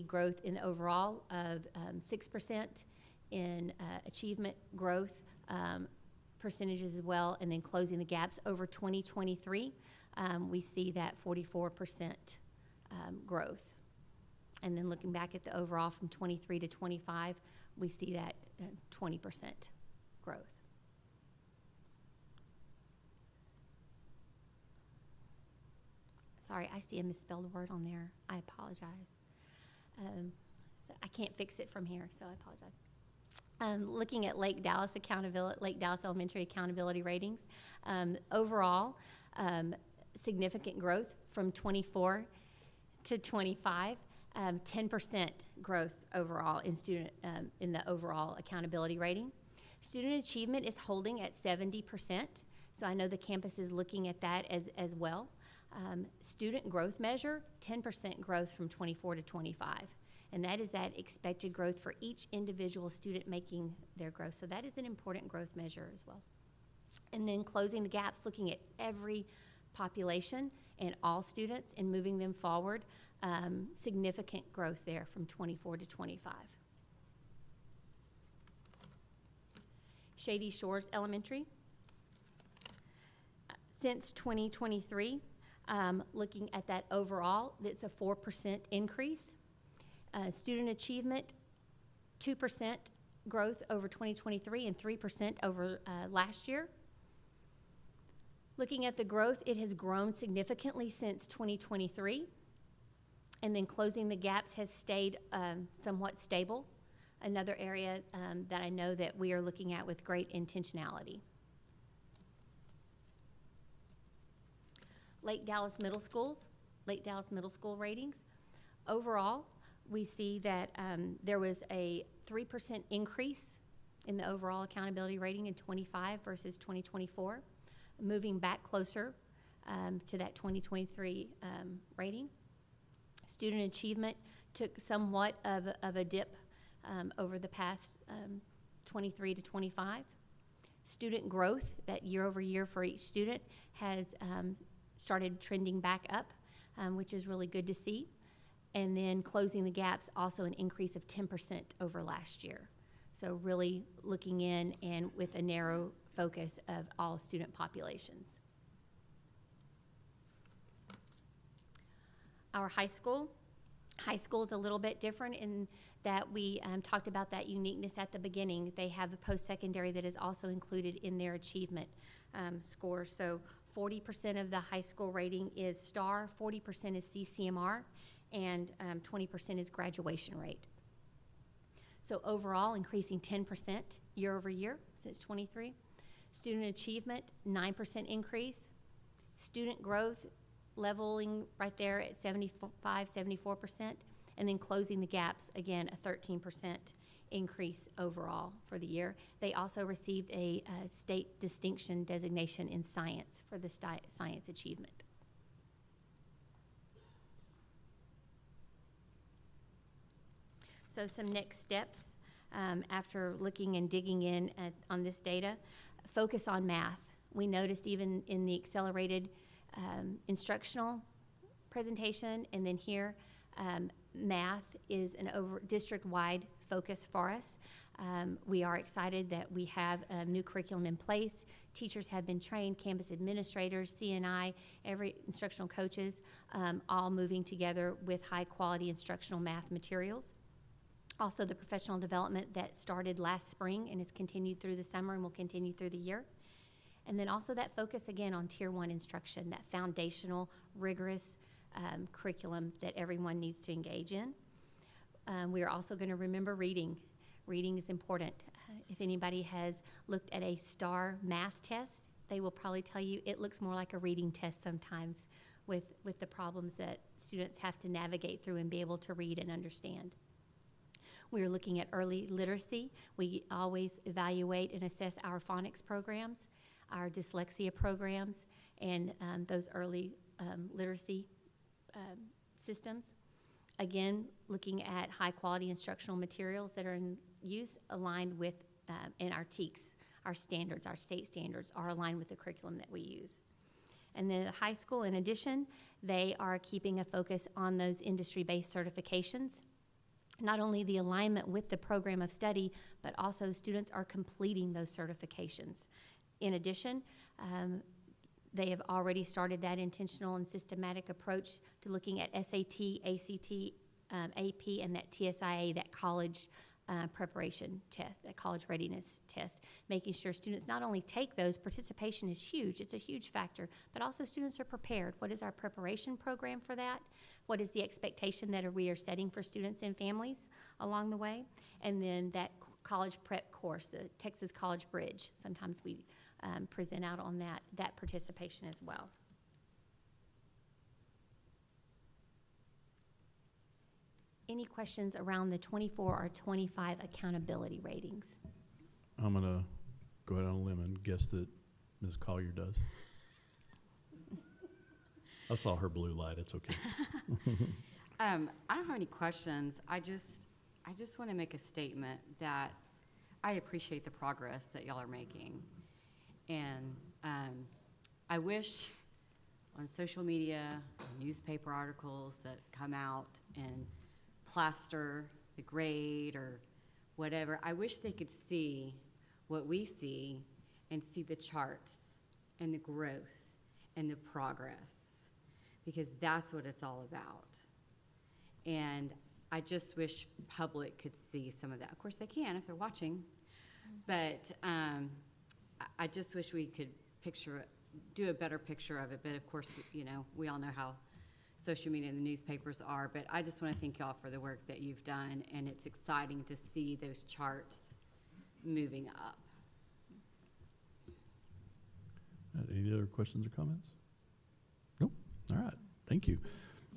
growth in the overall of 6% in achievement growth percentages as well, and then closing the gaps over 2023, we see that 44% growth. And then looking back at the overall from 23 to 25, we see that 20% growth. Sorry, I see a misspelled word on there. I apologize. I can't fix it from here, so I apologize. Looking at Lake Dallas Elementary accountability ratings, overall, significant growth from 24 to 25, 10% growth overall in student in the overall accountability rating. Student achievement is holding at 70%, so I know the campus is looking at that as well. Student growth measure, 10% growth from 24 to 25. And that is that expected growth for each individual student making their growth. So that is an important growth measure as well. And then closing the gaps, looking at every population and all students and moving them forward, significant growth there from 24 to 25. Shady Shores Elementary. Since 2023, looking at that overall, it's a 4% increase. Student achievement, 2% growth over 2023 and 3% over last year. Looking at the growth, it has grown significantly since 2023. And then closing the gaps has stayed somewhat stable. Another area that I know that we are looking at with great intentionality. Lake Dallas Middle School ratings. Overall, we see that there was a 3% increase in the overall accountability rating in 25 versus 2024, moving back closer to that 2023 rating. Student achievement took somewhat of a dip over the past 23 to 25. Student growth, that year over year for each student, has started trending back up, which is really good to see. And then closing the gaps, also an increase of 10% over last year. So really looking in and with a narrow focus of all student populations. Our high school is a little bit different in that we talked about that uniqueness at the beginning. They have a post-secondary that is also included in their achievement score. So 40% of the high school rating is STAR, 40% is CCMR, and 20% is graduation rate. So overall, increasing 10% year over year since 23. Student achievement, 9% increase. Student growth, leveling right there at 75, 74%. And then closing the gaps, again, a 13% increase overall for the year. They also received a state distinction designation in science for the science achievement. So some next steps after looking and digging in on this data, focus on math. We noticed even in the accelerated instructional presentation, and then here, math is an district-wide focus for us. We are excited that we have a new curriculum in place. Teachers have been trained, campus administrators, CNI, every instructional coaches, all moving together with high-quality instructional math materials. Also, the professional development that started last spring and has continued through the summer and will continue through the year. And then also that focus again on Tier 1 instruction, that foundational, rigorous curriculum that everyone needs to engage in. We are also going to remember reading. Reading is important. If anybody has looked at a STAR math test, they will probably tell you it looks more like a reading test sometimes with the problems that students have to navigate through and be able to read and understand. We are looking at early literacy. We always evaluate and assess our phonics programs, our dyslexia programs, and those early literacy systems. Again, looking at high quality instructional materials that are in use aligned with, and our TEKS, our standards, our state standards are aligned with the curriculum that we use. And then at high school, in addition, they are keeping a focus on those industry-based certifications. Not only the alignment with the program of study, but also students are completing those certifications. In addition, they have already started that intentional and systematic approach to looking at SAT, ACT, AP, and that TSIA, that college preparation test, that college readiness test, making sure students not only take those, participation is huge, it's a huge factor, but also students are prepared. What is our preparation program for that? What is the expectation that we are setting for students and families along the way? And then that college prep course, the Texas College Bridge, sometimes we present out on that participation as well. Any questions around the 24 or 25 accountability ratings? I'm going to go out on a limb and guess that Ms. Collier does. I saw her blue light. It's okay. I don't have any questions. I just want to make a statement that I appreciate the progress that y'all are making. And I wish on social media, newspaper articles that come out and plaster the grade or whatever, I wish they could see what we see and see the charts and the growth and the progress, because that's what it's all about. And I just wish public could see some of that. Of course they can if they're watching, but I just wish we could do a better picture of it. But of course, you know, we all know how social media and the newspapers are, but I just want to thank y'all for the work that you've done, and it's exciting to see those charts moving up. Any other questions or comments? Nope. All right. Thank you.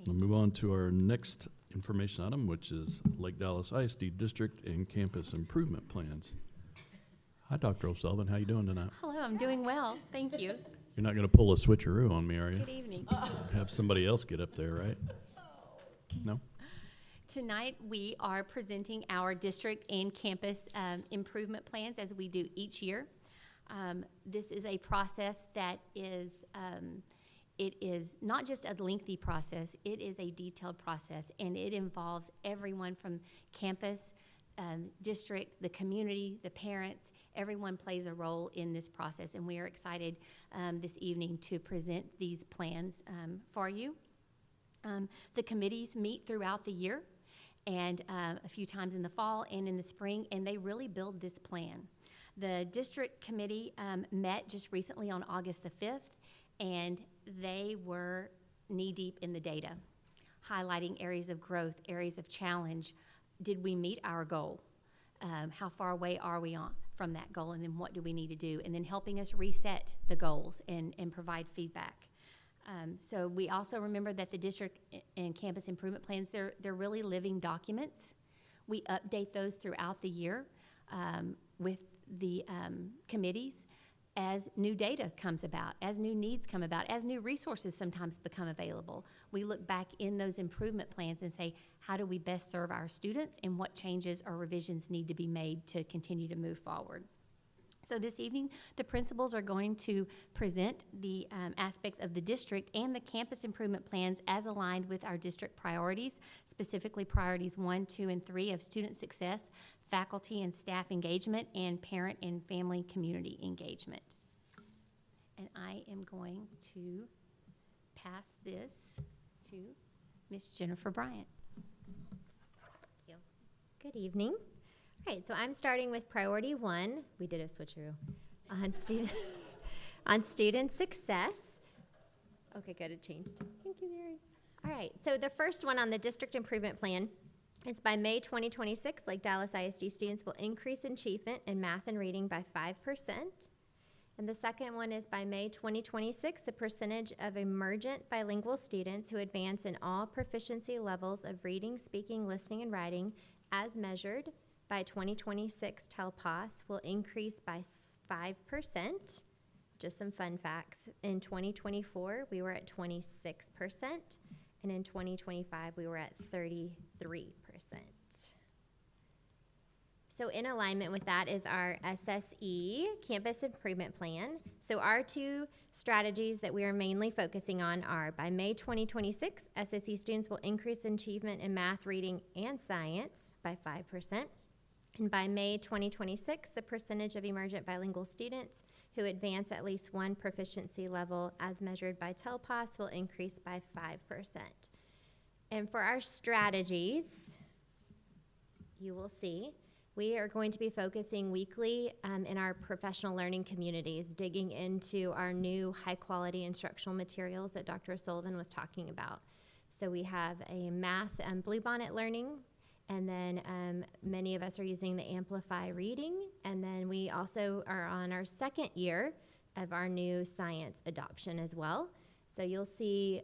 We'll move on to our next information item, which is Lake Dallas ISD District and Campus Improvement Plans. Hi, Dr. O'Sullivan. How you doing tonight? Hello, I'm doing well. Thank you. You're not going to pull a switcheroo on me, are you? Good evening. Have somebody else get up there, right? No? Tonight, we are presenting our district and campus improvement plans as we do each year. This is a process that is, it is not just a lengthy process, it is a detailed process, and it involves everyone from campus, district, the community, the parents. Everyone plays a role in this process, and we are excited this evening to present these plans for you. The committees meet throughout the year, and a few times in the fall and in the spring, and they really build this plan. The district committee met just recently on August the 5th, and they were knee-deep in the data, highlighting areas of growth, areas of challenge. Did we meet our goal? How far away are we from that goal, and then what do we need to do? And then helping us reset the goals and provide feedback. So we also remember that the district and campus improvement plans, they're really living documents. We update those throughout the year with the committees as new data comes about, as new needs come about, as new resources sometimes become available. We look back in those improvement plans and say, how do we best serve our students, and what changes or revisions need to be made to continue to move forward? So this evening, the principals are going to present the aspects of the district and the campus improvement plans as aligned with our district priorities, specifically priorities 1, 2, and 3 of student success, faculty and staff engagement, and parent and family community engagement. And I am going to pass this to Ms. Jennifer Bryant. Thank you. Good evening. All right, so I'm starting with priority 1. We did a switcheroo on student on student success. Okay, good, it changed. Thank you, Mary. All right, so the first one on the district improvement plan is by May 2026, Lake Dallas ISD students will increase achievement in math and reading by 5%. And the second one is by May 2026, the percentage of emergent bilingual students who advance in all proficiency levels of reading, speaking, listening, and writing as measured by 2026 TELPAS will increase by 5%. Just some fun facts. In 2024, we were at 26%, and in 2025, we were at 33%. So in alignment with that is our SSE, Campus Improvement Plan. So our two strategies that we are mainly focusing on are by May 2026, SSE students will increase achievement in math, reading, and science by 5%. And by May 2026, the percentage of emergent bilingual students who advance at least one proficiency level as measured by TELPAS will increase by 5%. And for our strategies, you will see, we are going to be focusing weekly in our professional learning communities, digging into our new high-quality instructional materials that Dr. O'Sullivan was talking about. So we have a math Bluebonnet learning, and then many of us are using the Amplify reading, and then we also are on our second year of our new science adoption as well. So you'll see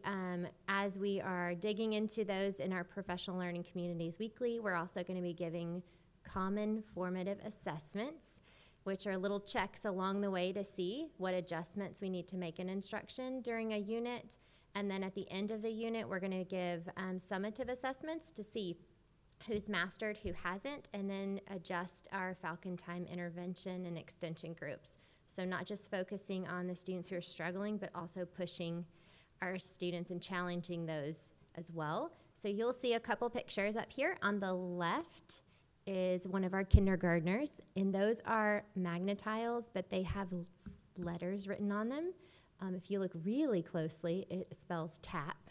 as we are digging into those in our professional learning communities weekly, we're also going to be giving common formative assessments, which are little checks along the way to see what adjustments we need to make in instruction during a unit. And then at the end of the unit, we're going to give summative assessments to see who's mastered, who hasn't, and then adjust our Falcon Time intervention and extension groups. So not just focusing on the students who are struggling, but also pushing our students and challenging those as well. So you'll see a couple pictures up here. On the left is one of our kindergartners, and those are magnetiles, but they have letters written on them. If you look really closely, it spells tap,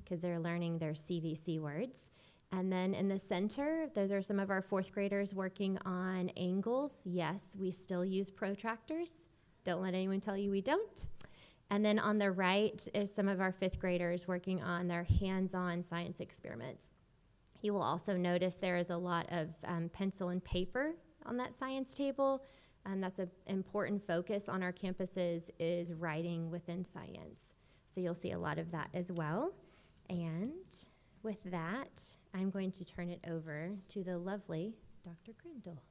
because they're learning their CVC words. And then in the center, those are some of our fourth graders working on angles. Yes, we still use protractors. Don't let anyone tell you we don't. And then on the right is some of our fifth graders working on their hands-on science experiments. You will also notice there is a lot of pencil and paper on that science table. That's an important focus on our campuses, is writing within science. So you'll see a lot of that as well. And with that, I'm going to turn it over to the lovely Dr. Grindle.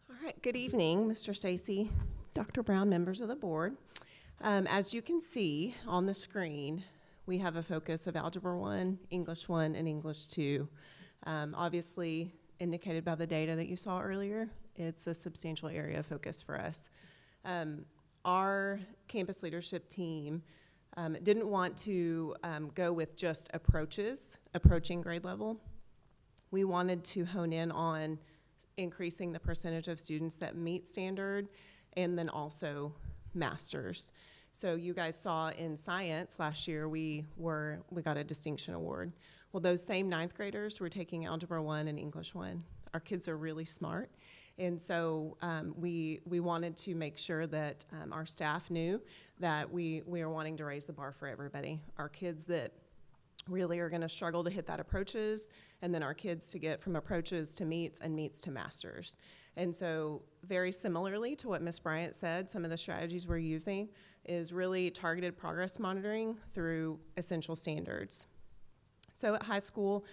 All right, good evening, Mr. Stacy, Dr. Brown, members of the board. As you can see on the screen, we have a focus of Algebra 1, English 1, and English 2. Obviously, indicated by the data that you saw earlier, it's a substantial area of focus for us. Our campus leadership team didn't want to go with just approaching grade level. We wanted to hone in on increasing the percentage of students that meet standard and then also masters. So you guys saw in science last year we got a distinction award. Well, those same ninth graders were taking Algebra 1 and English 1. Our kids are really smart, and so we wanted to make sure that our staff knew that we are wanting to raise the bar for everybody. Our kids that really are going to struggle to hit that approaches, and then our kids to get from approaches to meets and meets to masters. And so very similarly to what Ms. Bryant said, some of the strategies we're using is really targeted progress monitoring through essential standards. So at high school,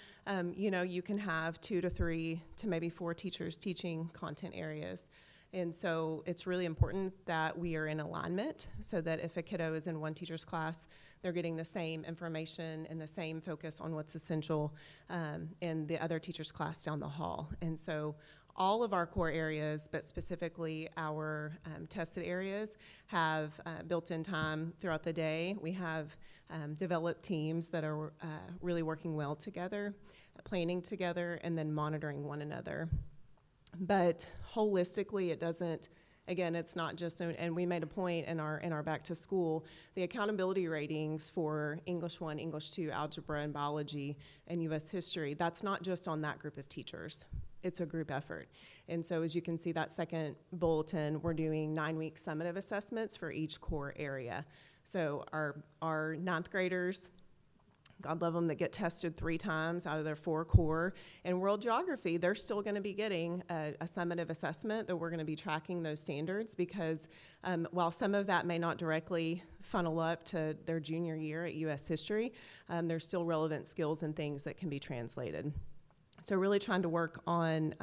you can have 2 to 3 to maybe 4 teachers teaching content areas. And so it's really important that we are in alignment so that if a kiddo is in one teacher's class, they're getting the same information and the same focus on what's essential in the other teacher's class down the hall. And so all of our core areas, but specifically our tested areas, have built-in time throughout the day. We have developed teams that are really working well together, planning together, and then monitoring one another. But holistically, it doesn't, again, it's not just, and we made a point in our back to school, the accountability ratings for English 1, English 2, algebra and biology, and U.S. history, that's not just on that group of teachers. It's a group effort. And so as you can see that second bulletin, we're doing 9-week summative assessments for each core area. So our ninth graders, God love them, that get tested 3 times out of their 4 core. In world geography, they're still going to be getting a summative assessment that we're going to be tracking those standards because while some of that may not directly funnel up to their junior year at U.S. history, there's still relevant skills and things that can be translated. So really trying to work on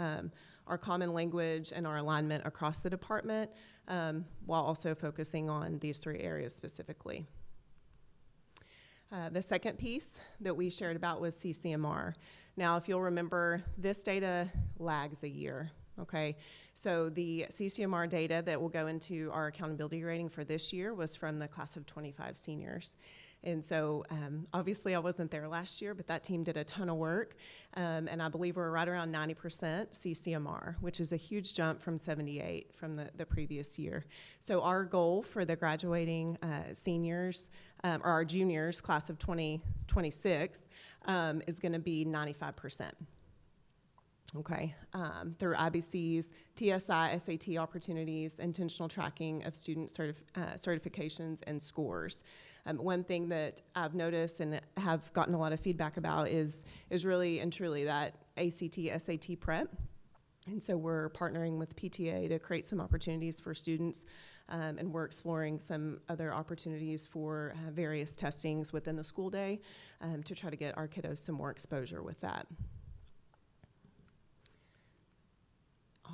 our common language and our alignment across the department while also focusing on these 3 areas specifically. The second piece that we shared about was CCMR. Now, if you'll remember, this data lags a year, okay? So the CCMR data that will go into our accountability rating for this year was from the class of 25 seniors. And so obviously I wasn't there last year, but that team did a ton of work. And I believe we're right around 90% CCMR, which is a huge jump from 78 from the previous year. So our goal for the graduating seniors, or our juniors, class of 2026, is going to be 95%. Okay, through IBCs, TSI, SAT opportunities, intentional tracking of student certifications and scores. One thing that I've noticed and have gotten a lot of feedback about is really and truly that ACT, SAT prep. And so we're partnering with PTA to create some opportunities for students, and we're exploring some other opportunities for various testings within the school day to try to get our kiddos some more exposure with that.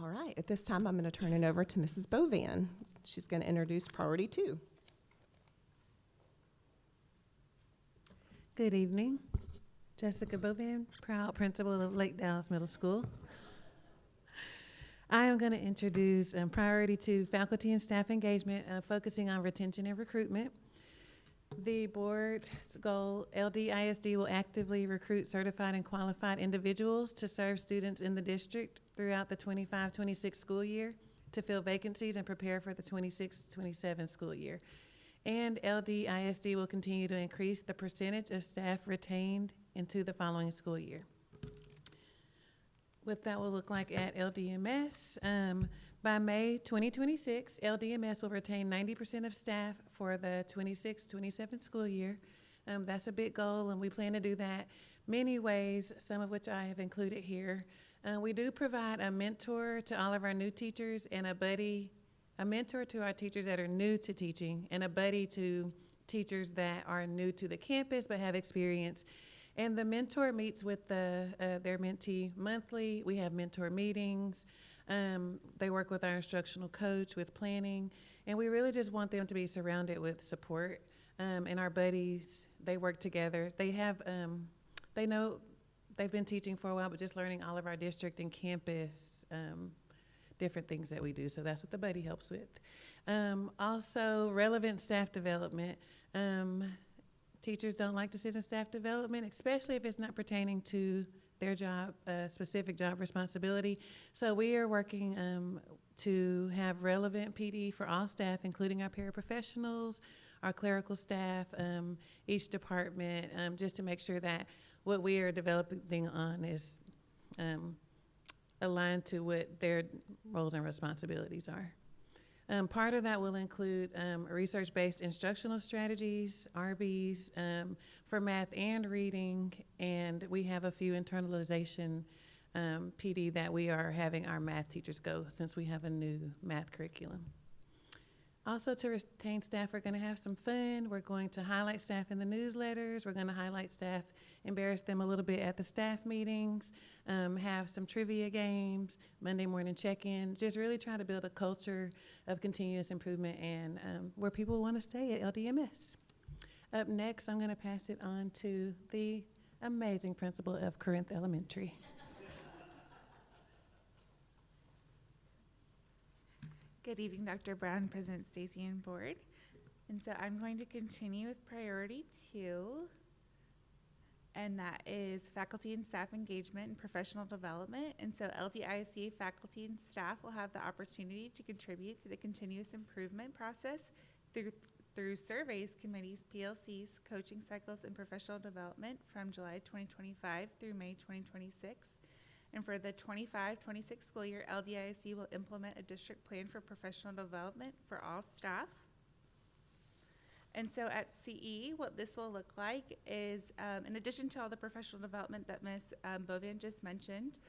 All right, at this time, I'm going to turn it over to Mrs. Bovan. She's going to introduce Priority 2. Good evening. Jessica Bovan, proud principal of Lake Dallas Middle School. I am going to introduce Priority 2, faculty and staff engagement, focusing on retention and recruitment. The board's goal, ISD will actively recruit certified and qualified individuals to serve students in the district throughout the 25-26 school year to fill vacancies and prepare for the 26-27 school year. And ISD will continue to increase the percentage of staff retained into the following school year. What that will look like at LDMS, by May 2026, LDMS will retain 90% of staff for the 26-27 school year. That's a big goal, and we plan to do that many ways, some of which I have included here. We do provide a mentor to all of our new teachers and a mentor to our teachers that are new to teaching, and a buddy to teachers that are new to the campus but have experience. And the mentor meets with their mentee monthly. We have mentor meetings. They work with our instructional coach with planning, and we really just want them to be surrounded with support. And our buddies, they work together. They have, they know, they've been teaching for a while, but just learning all of our district and campus, different things that we do. So that's what the buddy helps with. Also, relevant staff development. Teachers don't like to sit in staff development, especially if it's not pertaining to their job, specific job responsibility. So we are working to have relevant PD for all staff, including our paraprofessionals, our clerical staff, each department, just to make sure that what we are developing on is aligned to what their roles and responsibilities are. Part of that will include research-based instructional strategies, RBs, for math and reading, and we have a few internalization PD that we are having our math teachers go since we have a new math curriculum. Also, to retain staff, we're going to have some fun. We're going to highlight staff in the newsletters. We're going to highlight staff, embarrass them a little bit at the staff meetings, have some trivia games, Monday morning check-in, just really try to build a culture of continuous improvement and where people want to stay at LDMS. Up next, I'm going to pass it on to the amazing principal of Corinth Elementary. Good evening, Dr. Brown, President Stacy, and Board. And so I'm going to continue with priority 2, and that is faculty and staff engagement and professional development. And so LDISD faculty and staff will have the opportunity to contribute to the continuous improvement process through surveys, committees, PLCs, coaching cycles, and professional development from July 2025 through May 2026. And for the 25-26 school year, LDISD will implement a district plan for professional development for all staff. And so at CE, what this will look like is, in addition to all the professional development that Ms. Bovan just mentioned,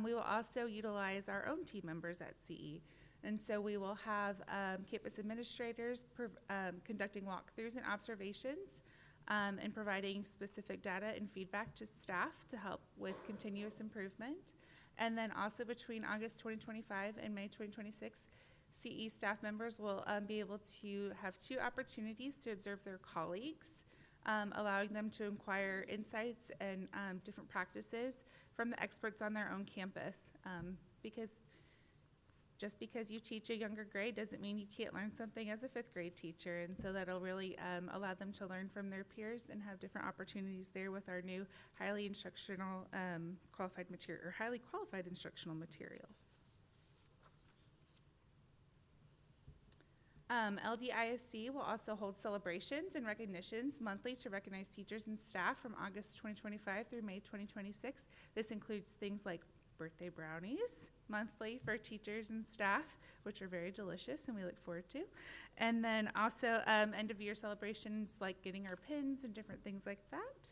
we will also utilize our own team members at CE. And so we will have campus administrators conducting walkthroughs and observations, and providing specific data and feedback to staff to help with continuous improvement. And then also between August 2025 and May 2026, CE staff members will be able to have 2 opportunities to observe their colleagues, allowing them to inquire insights and different practices from the experts on their own campus. Because just because you teach a younger grade doesn't mean you can't learn something as a 5th grade teacher. And so that'll really allow them to learn from their peers and have different opportunities there with our new highly instructional qualified material, or highly qualified instructional materials. LDISD will also hold celebrations and recognitions monthly to recognize teachers and staff from August 2025 through May 2026. This includes things like birthday brownies monthly for teachers and staff, which are very delicious and we look forward to. And then also end of year celebrations like getting our pins and different things like that.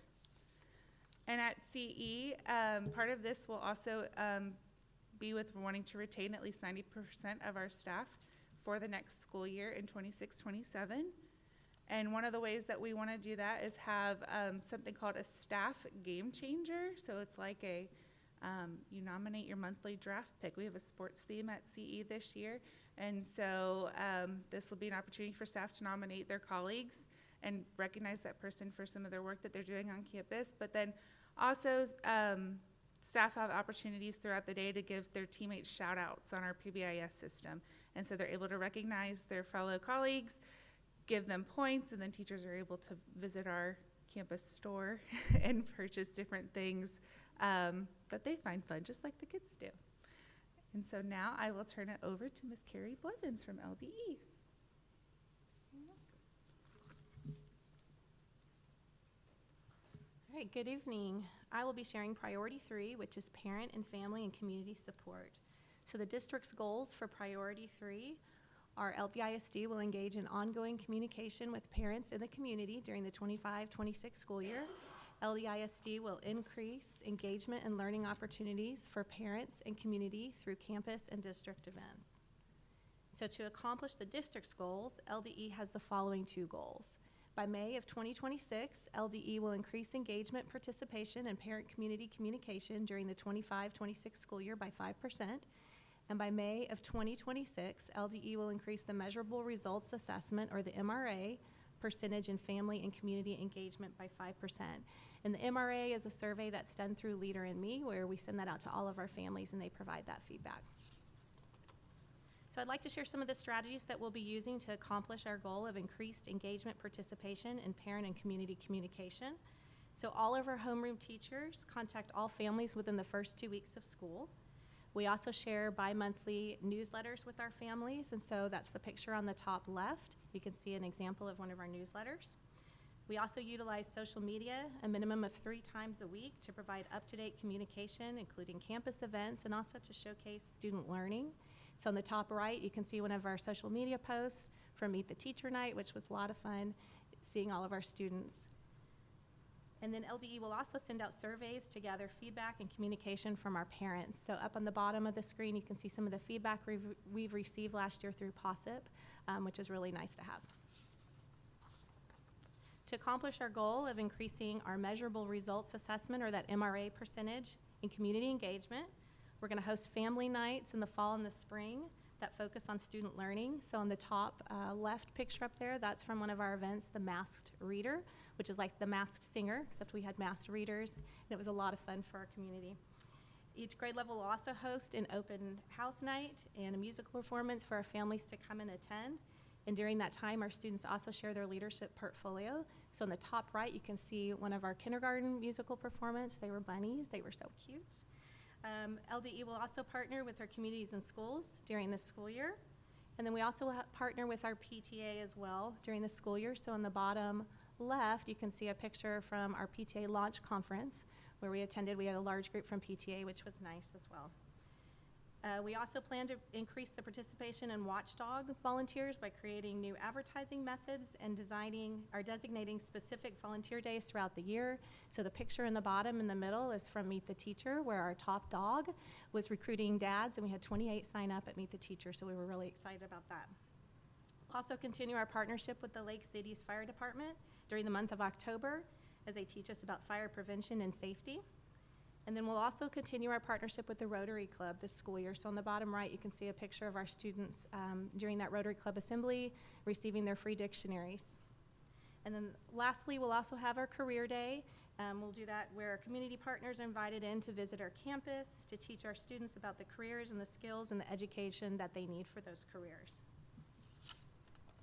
And at CE, part of this will also be with wanting to retain at least 90% of our staff for the next school year in 26-27. And one of the ways that we want to do that is have something called a staff game changer. So it's like a you nominate your monthly draft pick. We have a sports theme at CE this year, and so this will be an opportunity for staff to nominate their colleagues and recognize that person for some of their work that they're doing on campus. But then also staff have opportunities throughout the day to give their teammates shout outs on our PBIS system, and so they're able to recognize their fellow colleagues, give them points, and then teachers are able to visit our campus store and purchase different things that they find fun, just like the kids do. And so now I will turn it over to Ms. Carrie Blevins from LDE. All right, good evening. I will be sharing priority 3, which is parent and family and community support. So the district's goals for priority 3 are LDISD will engage in ongoing communication with parents in the community during the 25-26 school year. LDISD will increase engagement and learning opportunities for parents and community through campus and district events. So to accomplish the district's goals, LDE has the following 2 goals. By May of 2026, LDE will increase engagement, participation, and parent-community communication during the 25-26 school year by 5%. And by May of 2026, LDE will increase the measurable results assessment, or the MRA, percentage in family and community engagement by 5%. And the MRA is a survey that's done through Leader in Me, where we send that out to all of our families and they provide that feedback. So I'd like to share some of the strategies that we'll be using to accomplish our goal of increased engagement, participation, and parent and community communication. So all of our homeroom teachers contact all families within the first 2 weeks of school. We also share bi-monthly newsletters with our families, and so that's the picture on the top left. You can see an example of one of our newsletters. We also utilize social media a minimum of 3 times a week to provide up-to-date communication, including campus events, and also to showcase student learning. So on the top right, you can see one of our social media posts from Meet the Teacher Night, which was a lot of fun, seeing all of our students. And then LDE will also send out surveys to gather feedback and communication from our parents. So up on the bottom of the screen, you can see some of the feedback we've received last year through POSIP, which is really nice to have. To accomplish our goal of increasing our measurable results assessment, or that MRA percentage, in community engagement, we're going to host family nights in the fall and the spring that focus on student learning. So on the top left picture up there, that's from one of our events, the Masked Reader, which is like the Masked Singer, except we had masked readers, and it was a lot of fun for our community. Each grade level will also host an open house night and a musical performance for our families to come and attend. And during that time, our students also share their leadership portfolio. So on the top right, you can see one of our kindergarten musical performance. They were bunnies. They were so cute. LDE will also partner with our communities and schools during this school year. And then we also will partner with our PTA as well during the school year. So on the bottom left, you can see a picture from our PTA launch conference where we attended. We had a large group from PTA, which was nice as well. We also plan to increase the participation in watchdog volunteers by creating new advertising methods and designating specific volunteer days throughout the year. So the picture in the bottom in the middle is from Meet the Teacher, where our top dog was recruiting dads, and we had 28 sign up at Meet the Teacher, so we were really excited about that. We'll also continue our partnership with the Lake City's Fire Department during the month of October as they teach us about fire prevention and safety. And then we'll also continue our partnership with the Rotary Club this school year. So on the bottom right, you can see a picture of our students during that Rotary Club assembly receiving their free dictionaries. And then lastly, we'll also have our Career Day. We'll do that where our community partners are invited in to visit our campus to teach our students about the careers and the skills and the education that they need for those careers.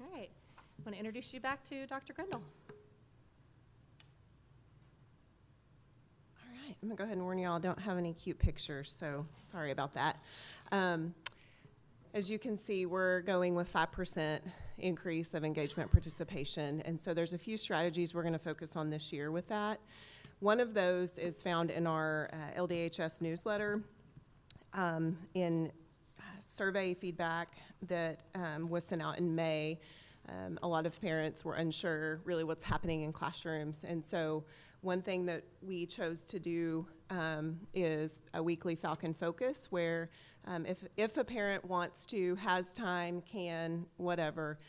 All right, I want to introduce you back to Dr. Grindle. I'm gonna go ahead and warn y'all, I don't have any cute pictures, so sorry about that. As you can see, we're going with 5% increase of engagement participation, and so there's a few strategies we're gonna focus on this year with that. One of those is found in our LDHS newsletter in survey feedback that was sent out in May. A lot of parents were unsure really what's happening in classrooms, and so one thing that we chose to do is a weekly Falcon Focus where if a parent wants to, has time, can, whatever,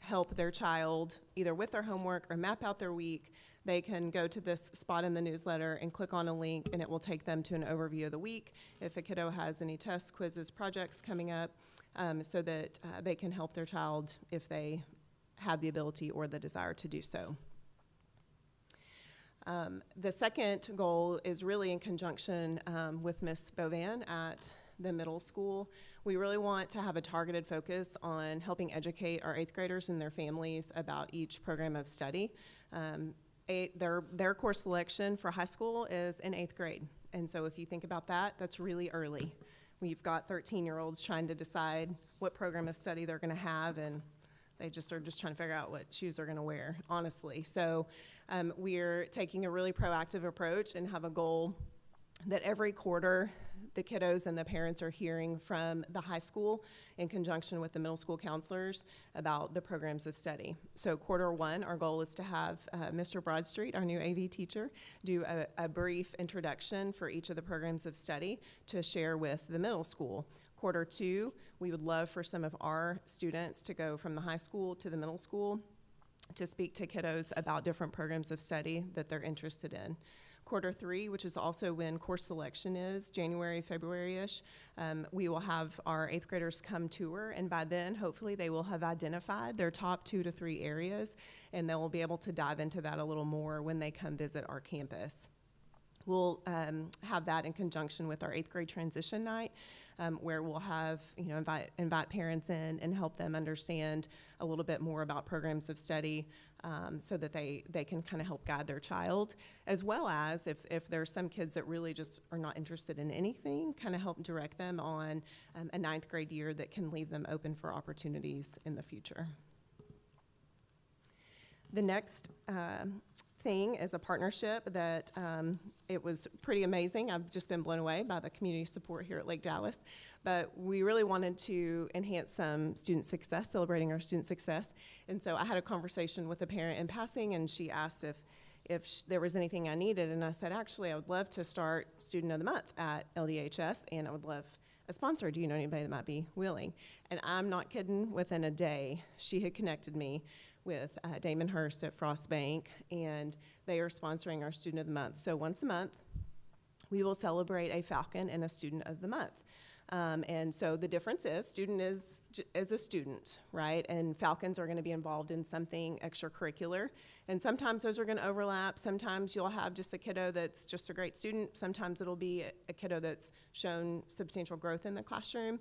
help their child either with their homework or map out their week, they can go to this spot in the newsletter and click on a link, and it will take them to an overview of the week if a kiddo has any tests, quizzes, projects coming up, so that they can help their child if they have the ability or the desire to do so. The second goal is really in conjunction with Ms. Bovan at the middle school. We really want to have a targeted focus on helping educate our 8th graders and their families about each program of study. Their course selection for high school is in 8th grade. And so if you think about that, that's really early. We've got 13-year-olds trying to decide what program of study they're gonna have, and they are just trying to figure out what shoes they're gonna wear, honestly. So we're taking a really proactive approach and have a goal that every quarter the kiddos and the parents are hearing from the high school in conjunction with the middle school counselors about the programs of study. So quarter one, our goal is to have Mr. Broadstreet, our new AV teacher, do a brief introduction for each of the programs of study to share with the middle school. Quarter two, we would love for some of our students to go from the high school to the middle school to speak to kiddos about different programs of study that they're interested in. Q3, which is also when course selection is, January, February-ish, we will have our 8th graders come tour, and by then, hopefully, they will have identified their top 2 to 3 areas, and they will be able to dive into that a little more when they come visit our campus. We'll have that in conjunction with our 8th grade transition night, where we'll have, invite parents in and help them understand a little bit more about programs of study, so that they can kind of help guide their child, as well as if there's some kids that really just are not interested in anything, kind of help direct them on a 9th grade year that can leave them open for opportunities in the future. The next thing is a partnership that it was pretty amazing. I've just been blown away by the community support here at Lake Dallas. But we really wanted to enhance some student success, celebrating our student success. And so I had a conversation with a parent in passing, and she asked if there was anything I needed. And I said, actually, I would love to start Student of the Month at LDHS, and I would love a sponsor. Do you know anybody that might be willing? And I'm not kidding, within a day, she had connected me with Damon Hurst at Frost Bank, and they are sponsoring our Student of the Month. So once a month, we will celebrate a Falcon and a Student of the Month. And so the difference is student is a student, right? And Falcons are going to be involved in something extracurricular. And sometimes those are going to overlap. Sometimes you'll have just a kiddo that's just a great student. Sometimes it'll be a kiddo that's shown substantial growth in the classroom.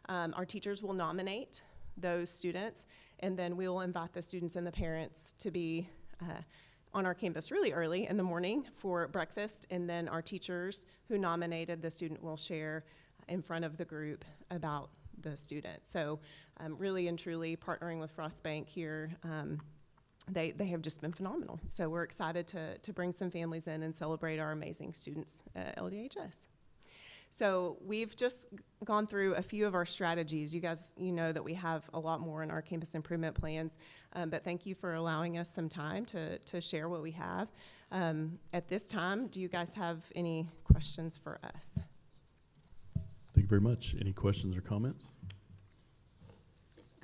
Our teachers will nominate those students, and then we'll invite the students and the parents to be on our campus really early in the morning for breakfast, and then our teachers who nominated the student will share in front of the group about the student. So really and truly partnering with Frost Bank here, they have just been phenomenal. So we're excited to bring some families in and celebrate our amazing students at LDHS. So we've just gone through a few of our strategies. You guys, you know that we have a lot more in our campus improvement plans, but thank you for allowing us some time to share what we have. At this time, do you guys have any questions for us? Thank you very much. Any questions or comments?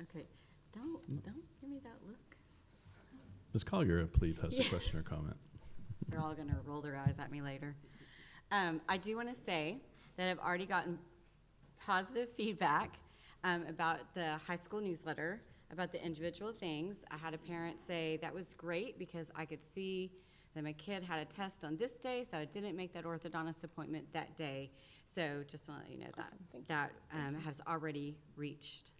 Okay, don't give me that look. Ms. Collier, I believe, has a question or comment. They're all gonna roll their eyes at me later. I do wanna say that I've already gotten positive feedback about the high school newsletter, about the individual things. I had a parent say that was great because I could see that my kid had a test on this day, so I didn't make that orthodontist appointment that day. So just want to let you know Awesome. that has already reached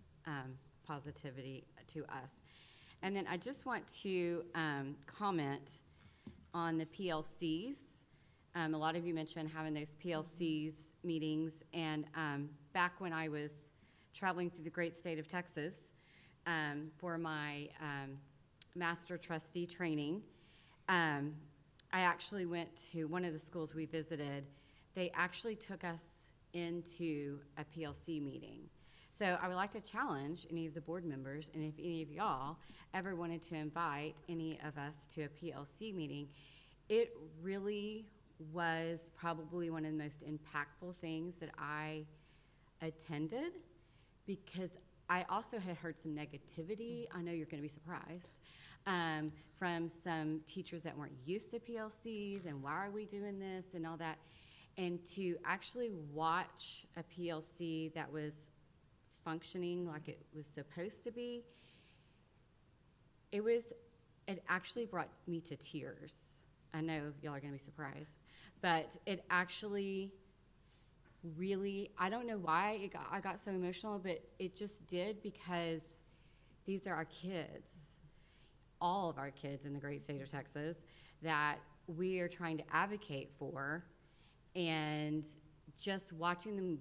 positivity to us. And then I just want to comment on the PLCs. A lot of you mentioned having those PLCs meetings, and back when I was traveling through the great state of Texas for my master trustee training, I actually went to one of the schools we visited. They actually took us into a PLC meeting. So I would like to challenge any of the board members, and if any of y'all ever wanted to invite any of us to a PLC meeting, it really was probably one of the most impactful things that I attended, because I also had heard some negativity. I know you're going to be surprised, from some teachers that weren't used to PLCs and why are we doing this and all that. And to actually watch a PLC that was functioning like it was supposed to be, it actually brought me to tears. I know y'all are going to be surprised, but it actually really, I don't know why I got so emotional, but it just did, because these are our kids, all of our kids in the great state of Texas, that we are trying to advocate for, and just watching them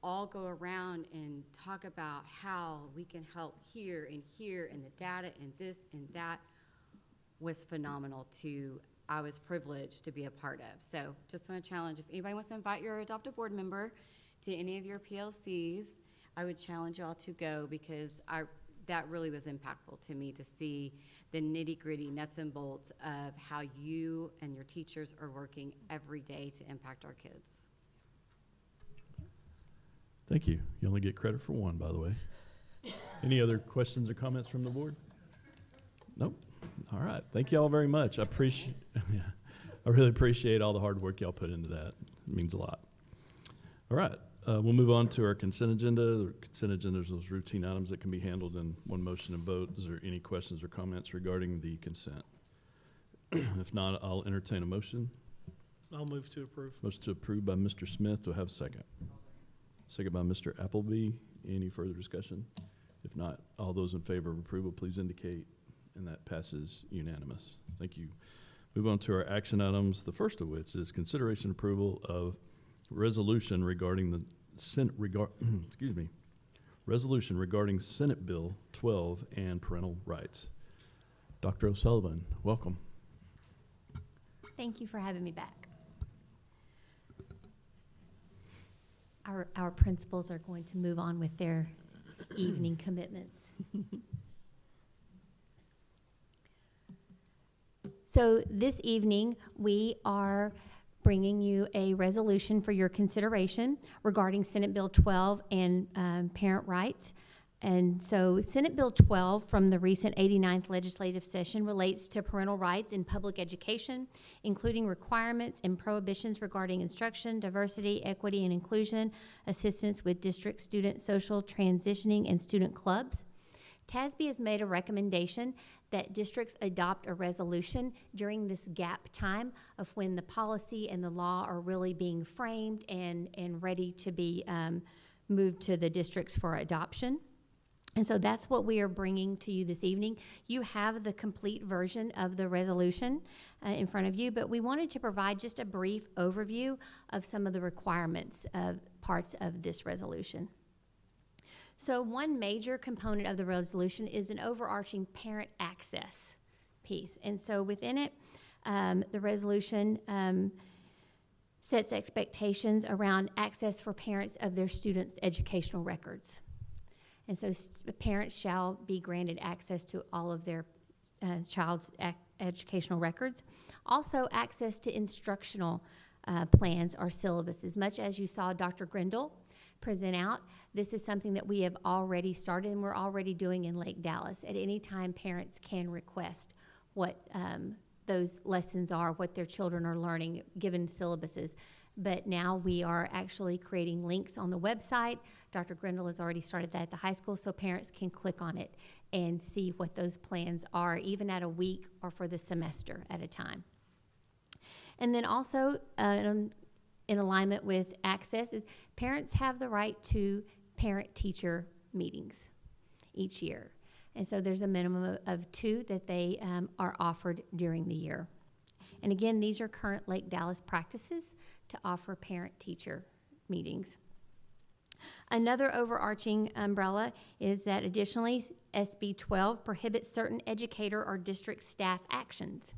all go around and talk about how we can help here and the data and this and that was phenomenal too. I was privileged to be a part of. So just want to challenge, if anybody wants to invite your adoptive board member to any of your PLCs, I would challenge y'all to go, because that really was impactful to me, to see the nitty-gritty nuts and bolts of how you and your teachers are working every day to impact our kids. Thank you. You only get credit for one, by the way. Any other questions or comments from the board? Nope. All right. Thank you all very much. I appreciate I really appreciate all the hard work y'all put into that. It means a lot. All right, we'll move on to our consent agenda. The consent agenda is those routine items that can be handled in one motion and vote. Is there any questions or comments regarding the consent? If not, I'll entertain a motion. I'll move to approve. Motion to approve by Mr. Smith. Do I have a second? Second by Mr. Appleby. Any further discussion? If not, all those in favor of approval, please indicate. And that passes unanimous. Thank you. Move on to our action items, the first of which is consideration approval of resolution regarding the resolution regarding Senate Bill 12 and parental rights. Dr. O'Sullivan, welcome. Thank you for having me back. Our principals are going to move on with their evening commitments. So this evening, we are bringing you a resolution for your consideration regarding Senate Bill 12 and parent rights. And so Senate Bill 12 from the recent 89th legislative session relates to parental rights in public education, including requirements and prohibitions regarding instruction, diversity, equity, and inclusion, assistance with district student social transitioning, and student clubs. TASB has made a recommendation that districts adopt a resolution during this gap time of when the policy and the law are really being framed and ready to be moved to the districts for adoption. And so that's what we are bringing to you this evening. You have the complete version of the resolution in front of you, but we wanted to provide just a brief overview of some of the requirements of parts of this resolution. So one major component of the resolution is an overarching parent access piece. And so within it, the resolution sets expectations around access for parents of their students' educational records. And so parents shall be granted access to all of their child's educational records. Also, access to instructional plans or syllabuses. Much as you saw Dr. Grindle present out, this is something that we have already started and we're already doing in Lake Dallas. At any time, parents can request what those lessons are, what their children are learning, given syllabuses. But now we are actually creating links on the website. Dr. Grindle has already started that at the high school, so parents can click on it and see what those plans are, even at a week or for the semester at a time. And then also, in alignment with access, is parents have the right to parent-teacher meetings each year. And so there's a minimum of 2 that they are offered during the year. And again, these are current Lake Dallas practices to offer parent-teacher meetings. Another overarching umbrella is that additionally, SB 12 prohibits certain educator or district staff actions,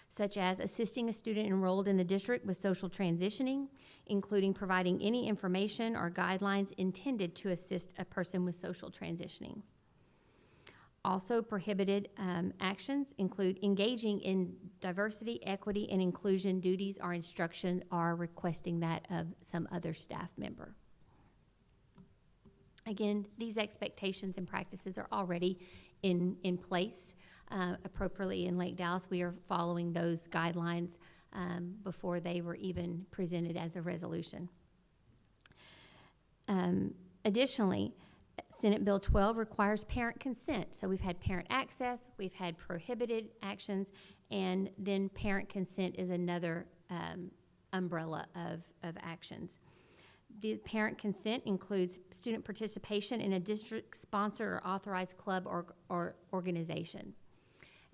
such as assisting a student enrolled in the district with social transitioning, including providing any information or guidelines intended to assist a person with social transitioning. Also prohibited actions include engaging in diversity, equity, and inclusion duties or instruction or requesting that of some other staff member. Again, these expectations and practices are already in place appropriately in Lake Dallas. We are following those guidelines before they were even presented as a resolution. Additionally, Senate Bill 12 requires parent consent. So we've had parent access, we've had prohibited actions, and then parent consent is another umbrella of actions. The parent consent includes student participation in a district-sponsored or authorized club or organization.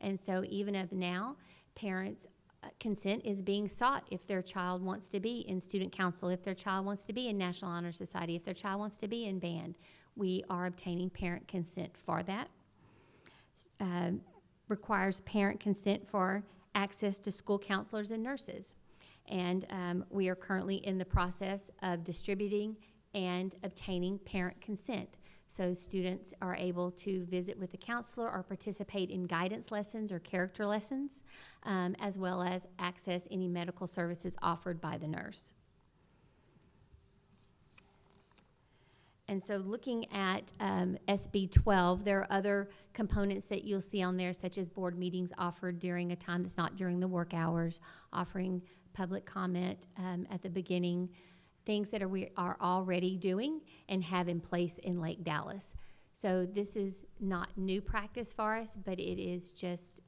And so even of now, parents' consent is being sought if their child wants to be in student council, if their child wants to be in National Honor Society, if their child wants to be in band. We are obtaining parent consent for that. Requires parent consent for access to school counselors and nurses. And we are currently in the process of distributing and obtaining parent consent. So students are able to visit with a counselor or participate in guidance lessons or character lessons, as well as access any medical services offered by the nurse. And so looking at SB 12, there are other components that you'll see on there, such as board meetings offered during a time that's not during the work hours, offering public comment at the beginning, things that we are already doing and have in place in Lake Dallas. So this is not new practice for us, but it is just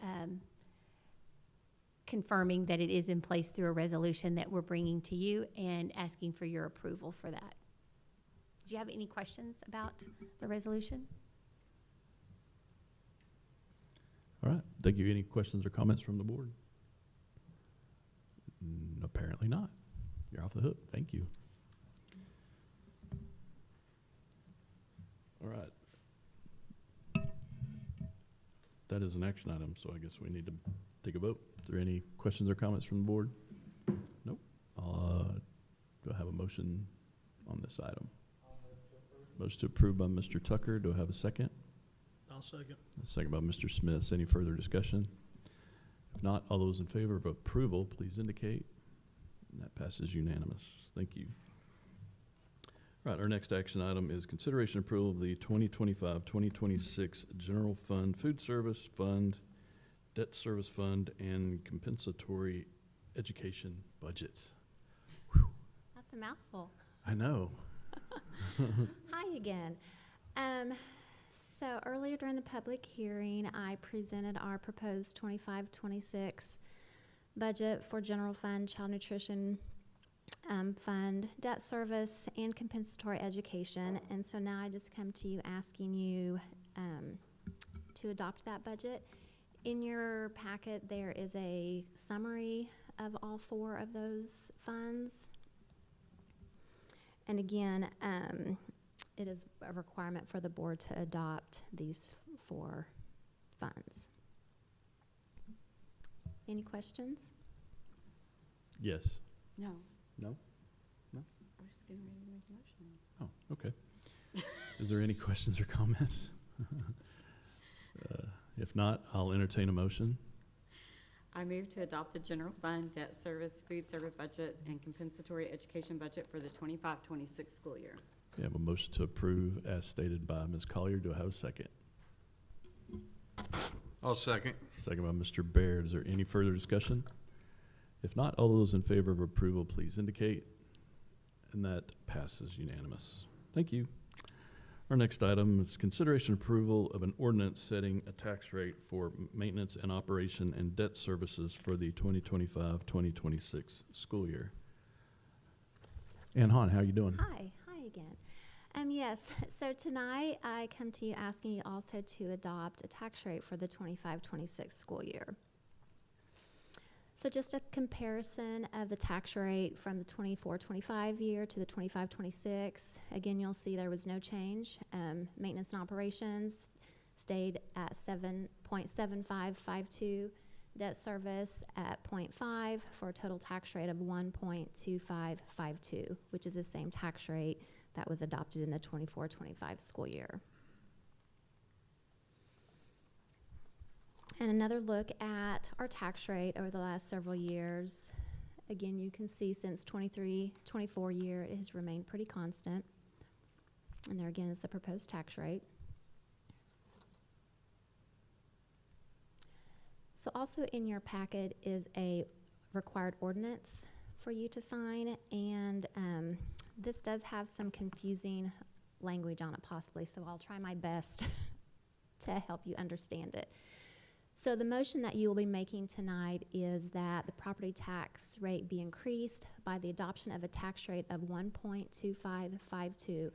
confirming that it is in place through a resolution that we're bringing to you and asking for your approval for that. Do you have any questions about the resolution? All right, thank you. Any questions or comments from the board? Apparently not. You're off the hook. Thank you. All right. That is an action item, so I guess we need to take a vote. Is there any questions or comments from the board? Nope. Do I have a motion on this item? Motion to approve by Mr. Tucker. Do I have a second? I'll second. A second by Mr. Smith. Any further discussion? If not, all those in favor of approval, please indicate. And that passes unanimous. Thank you. All right, our next action item is consideration approval of the 2025-2026 General Fund, Food Service Fund, Debt Service Fund, and Compensatory Education budgets. Whew. That's a mouthful. I know. Hi again. So earlier during the public hearing, I presented our proposed 25-26 budget for general fund, child nutrition fund, debt service, and compensatory education. And so now I just come to you asking you to adopt that budget. In your packet, there is a summary of all four of those funds. And again, it is a requirement for the board to adopt these four funds. Any questions? Yes. No, No? we're just getting ready to make a motion. Oh, okay. Is there any questions or comments? If not, I'll entertain a motion. I move to adopt the general fund, debt service, food service budget, and compensatory education budget for the 25-26 school year. We have a motion to approve as stated by Ms. Collier. Do I have a second? I'll second. Second by Mr. Baird. Is there any further discussion? If not, all those in favor of approval, please indicate. And that passes unanimous. Thank you. Our next item is consideration approval of an ordinance setting a tax rate for maintenance and operation and debt services for the 2025-2026 school year. Ann Hahn, how are you doing? Hi again. Yes, so tonight I come to you asking you also to adopt a tax rate for the 25-26 school year. So just a comparison of the tax rate from the 24-25 year to the 25-26. Again, you'll see there was no change. Maintenance and operations stayed at 7.7552, debt service at 0.5 for a total tax rate of 1.2552, which is the same tax rate that was adopted in the 24-25 school year. And another look at our tax rate over the last several years. Again, you can see since 23-24 year, it has remained pretty constant. And there again is the proposed tax rate. So also in your packet is a required ordinance for you to sign, and this does have some confusing language on it possibly, so I'll try my best to help you understand it. So the motion that you will be making tonight is that the property tax rate be increased by the adoption of a tax rate of 1.2552,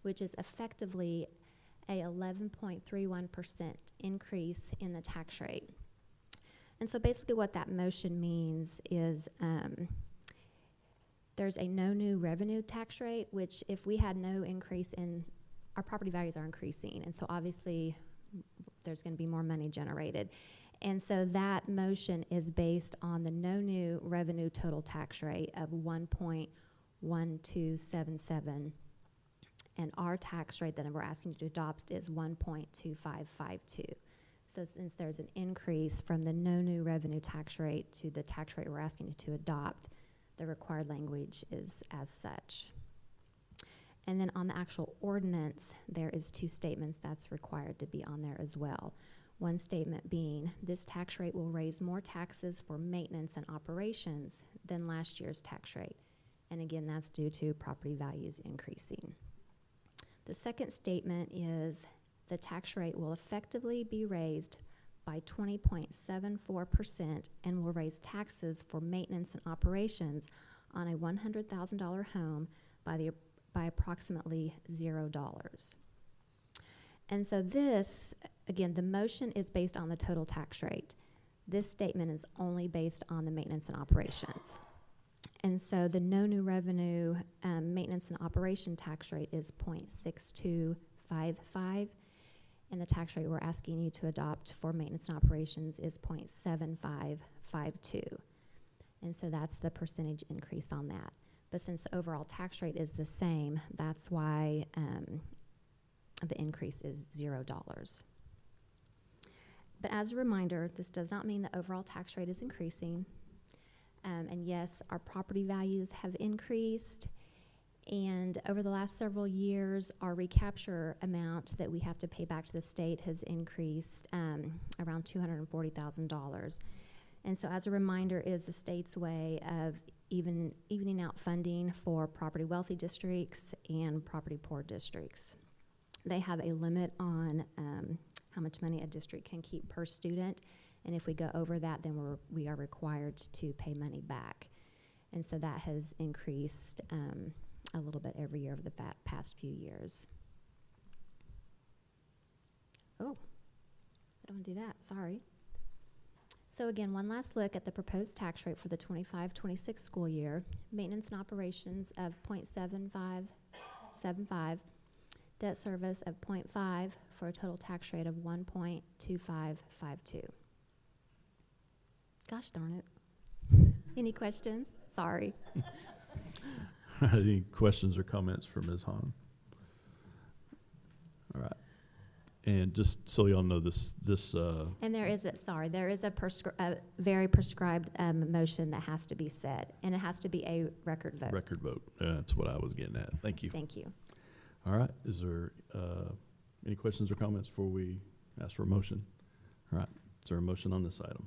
which is effectively a 11.31% increase in the tax rate. And so basically what that motion means is there's a no new revenue tax rate, which if we had no increase in, our property values are increasing, and so obviously there's going to be more money generated. And so that motion is based on the no new revenue total tax rate of 1.1277. And our tax rate that we're asking you to adopt is 1.2552. So since there's an increase from the no new revenue tax rate to the tax rate we're asking you to adopt, the required language is as such. And then on the actual ordinance, there is 2 statements that's required to be on there as well. One statement being, this tax rate will raise more taxes for maintenance and operations than last year's tax rate. And again, that's due to property values increasing. The second statement is the tax rate will effectively be raised by 20.74% and will raise taxes for maintenance and operations on a $100,000 home by approximately $0. And so this, again, the motion is based on the total tax rate. This statement is only based on the maintenance and operations. And so the no new revenue maintenance and operation tax rate is 0.6255, and the tax rate we're asking you to adopt for maintenance and operations is 0.7552. And so that's the percentage increase on that. But since the overall tax rate is the same, that's why the increase is $0. But as a reminder, this does not mean the overall tax rate is increasing. And yes, our property values have increased. And over the last several years, our recapture amount that we have to pay back to the state has increased around $240,000. And so as a reminder, is the state's way of evening out funding for property wealthy districts and property poor districts. They have a limit on how much money a district can keep per student. And if we go over that, then we are required to pay money back. And so that has increased a little bit every year over the past few years. Oh, I don't want to do that, sorry. So again, one last look at the proposed tax rate for the 25-26 school year. Maintenance and operations of 0.7575, debt service of 0.5 for a total tax rate of 1.2552. Gosh darn it. Any questions? Sorry. Any questions or comments for Ms. Hahn? All right. And just so y'all know, this And there is a very prescribed motion that has to be said, and it has to be a record vote. record vote. That's what I was getting at. Thank you. Thank you. All right. Is there any questions or comments before we ask for a motion? All right. Is there a motion on this item?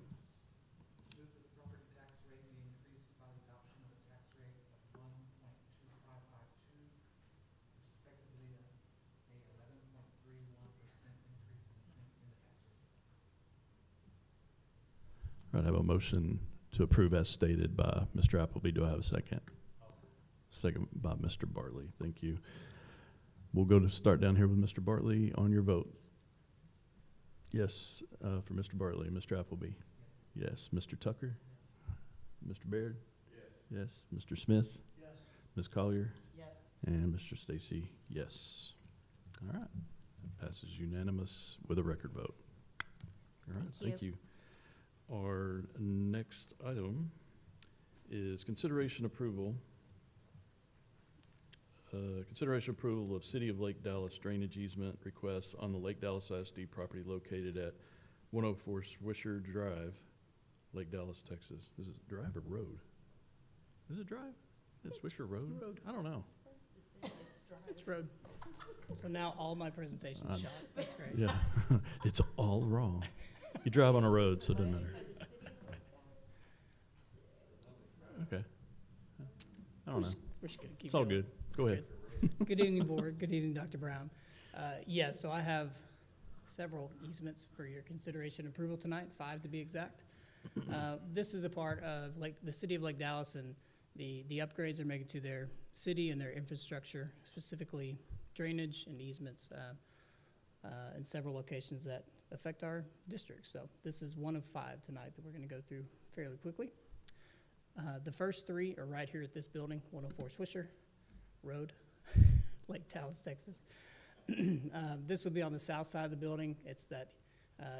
All right, I have a motion to approve as stated by Mr. Appleby. Do I have a second? Second by Mr. Bartley. Thank you. We'll go to start down here with Mr. Bartley on your vote. Yes, for Mr. Bartley. Mr. Appleby? Yes. Mr. Tucker? Mr. Baird? Yes. Mr. Smith? Yes. Ms. Collier? Yes. And Mr. Stacy? Yes. All right. That passes unanimous with a record vote. All right, thank you. Our next item is consideration approval of City of Lake Dallas drainage easement requests on the Lake Dallas ISD property located at 104 Swisher Drive, Lake Dallas, Texas. Is it drive or road? Is it drive? Is it Swisher Road? Road. I don't know. It's road. So now all my presentation's shot. That's great. Yeah, it's all wrong. You drive on a road, so it doesn't matter. Okay. I don't know. We're just gonna keep It's all going. good. Go ahead. Good evening, board. Good evening, Dr. Brown. Yes, so I have several easements for your consideration and approval tonight, 5 to be exact. This is a part of the City of Lake Dallas and the upgrades they're making to their city and their infrastructure, specifically drainage and easements in several locations that affect our district. So this is one of 5 tonight that we're going to go through fairly quickly. The first 3 are right here at this building, 104 Swisher Road, Lake Dallas, Texas. This will be on the south side of the building. It's that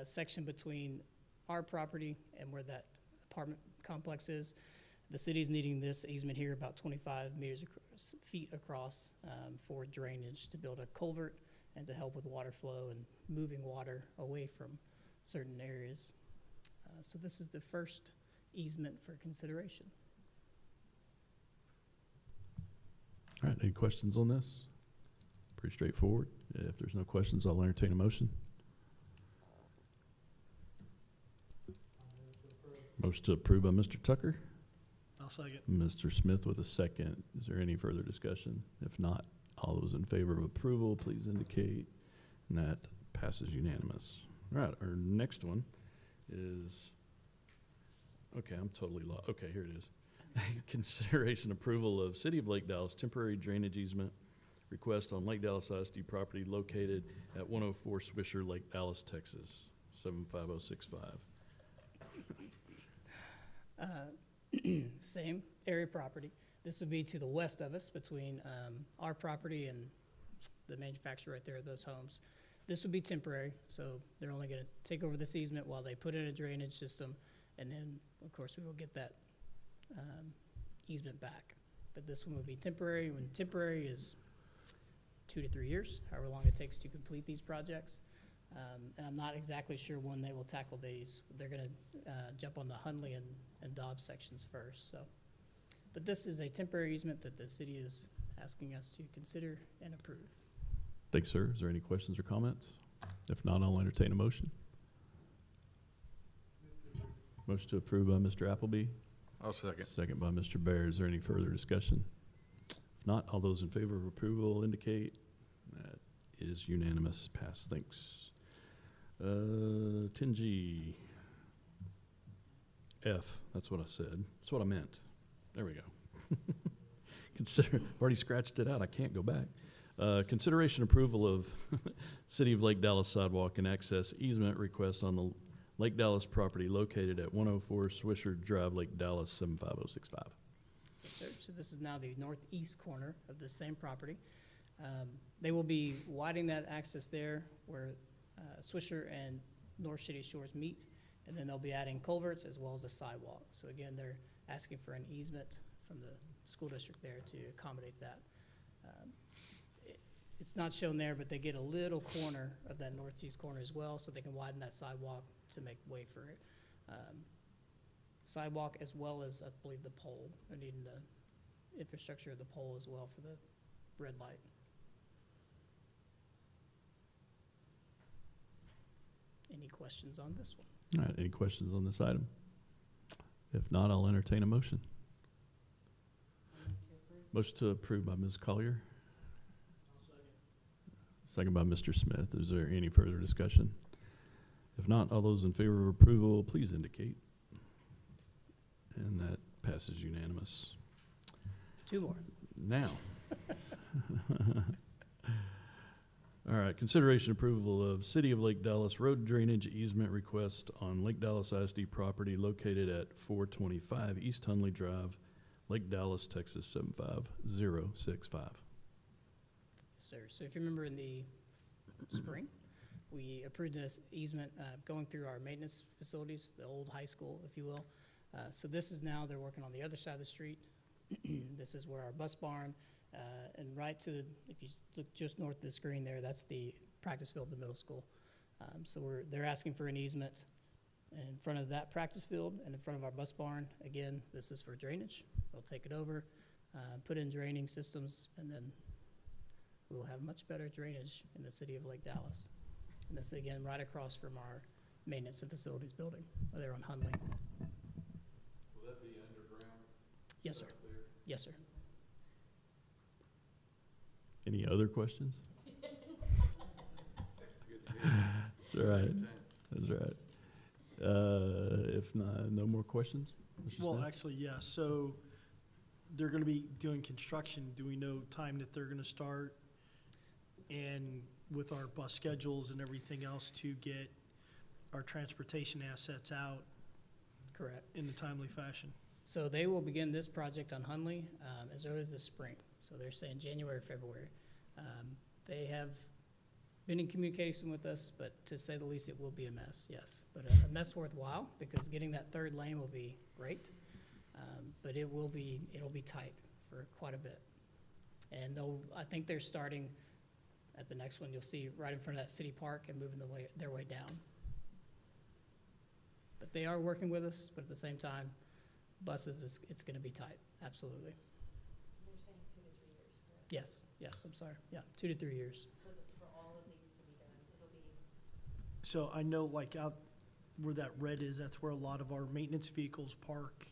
section between our property and where that apartment complex is. The city's needing this easement here about 25 feet across for drainage to build a culvert and to help with water flow and moving water away from certain areas. So this is the first easement for consideration. All right, any questions on this? Pretty straightforward. If there's no questions, I'll entertain a motion. Motion to approve by Mr. Tucker. I'll second. Mr. Smith with a second. Is there any further discussion? If not, all those in favor of approval, please indicate. And that passes unanimous. All right, our next one is, okay, I'm totally lost. Okay, here it is. Consideration approval of City of Lake Dallas temporary drainage easement request on Lake Dallas ISD property located at 104 Swisher, Lake Dallas, Texas, 75065. Same area property. This would be to the west of us between our property and the manufacturer right there of those homes. This would be temporary, so they're only going to take over this easement while they put in a drainage system, and then, of course, we will get that easement back. But this one would be temporary, when temporary is 2 to 3 years, however long it takes to complete these projects. And I'm not exactly sure when they will tackle these. They're going to jump on the Hundley and Dobbs sections first. So, but this is a temporary easement that the city is asking us to consider and approve. Thanks, sir. Is there any questions or comments? If not, I'll entertain a motion. Motion to approve by Mr. Appleby. I'll second. Second by Mr. Bear. Is there any further discussion? If not, all those in favor of approval indicate. That is unanimous. Pass. Thanks. 10G. F. That's what I said. That's what I meant. There we go. I've already scratched it out. I can't go back. Consideration approval of City of Lake Dallas sidewalk and access easement request on the Lake Dallas property located at 104 Swisher Drive, Lake Dallas, 75065. Yes, sir. So this is now the northeast corner of the same property. They will be widening that access there where Swisher and North City Shores meet, and then they'll be adding culverts as well as a sidewalk. So again, they're asking for an easement from the school district there to accommodate that. It's not shown there, but they get a little corner of that northeast corner as well, so they can widen that sidewalk to make way for it. Sidewalk as well as, I believe, the pole. They're needing the infrastructure of the pole as well for the red light. Any questions on this one? All right, any questions on this item? If not, I'll entertain a motion. Motion to approve by Ms. Collier. Second by Mr. Smith. Is there any further discussion? If not, all those in favor of approval, please indicate. And that passes unanimous. 2 more. Now. All right, consideration approval of City of Lake Dallas road drainage easement request on Lake Dallas ISD property located at 425 East Hundley Drive, Lake Dallas, Texas, 75065. Sir, so if you remember in the spring, we approved this easement going through our maintenance facilities, the old high school, if you will. So this is now, they're working on the other side of the street. This is where our bus barn, and right to the, if you look just north of the screen there, that's the practice field of the middle school. So they're asking for an easement in front of that practice field and in front of our bus barn. Again, this is for drainage. They'll take it over, put in draining systems, and then we will have much better drainage in the city of Lake Dallas. And this, again, right across from our maintenance and facilities building, there on Hundley. Will that be underground? Yes, sir. Yes, sir. Any other questions? That's all right. That's right. If not, no more questions? Mr. Well, Smith? actually, yeah, so they're gonna be doing construction. Do we know time that they're gonna start? And with our bus schedules and everything else to get our transportation assets out Correct. in a timely fashion? So they will begin this project on Hundley as early as this spring. So they're saying January, February. They have been in communication with us, but to say the least, it will be a mess, yes. But a mess worthwhile, because getting that third lane will be great. But it'll be tight for quite a bit. And I think they're starting at the next one, you'll see right in front of that city park and moving their way down. But they are working with us, but at the same time, buses, it's gonna be tight, absolutely. They're saying 2 to 3 years, correct? Yes, I'm sorry. Yeah, 2 to 3 years. So I know like out where that red is, that's where a lot of our maintenance vehicles park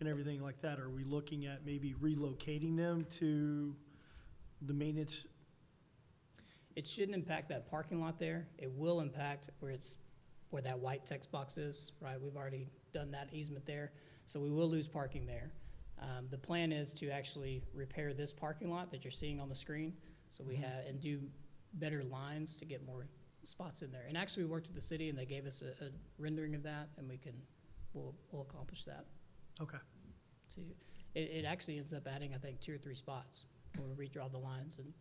and everything like that. Are we looking at maybe relocating them to the maintenance? It shouldn't impact that parking lot there. It will impact where that white text box is, right? We've already done that easement there, so we will lose parking there. The plan is to actually repair this parking lot that you're seeing on the screen, so we have, and do better lines to get more spots in there. And actually, we worked with the city, and they gave us a rendering of that, and we'll accomplish that. Okay. So it actually ends up adding, I think, 2 or 3 spots when we redraw the lines. And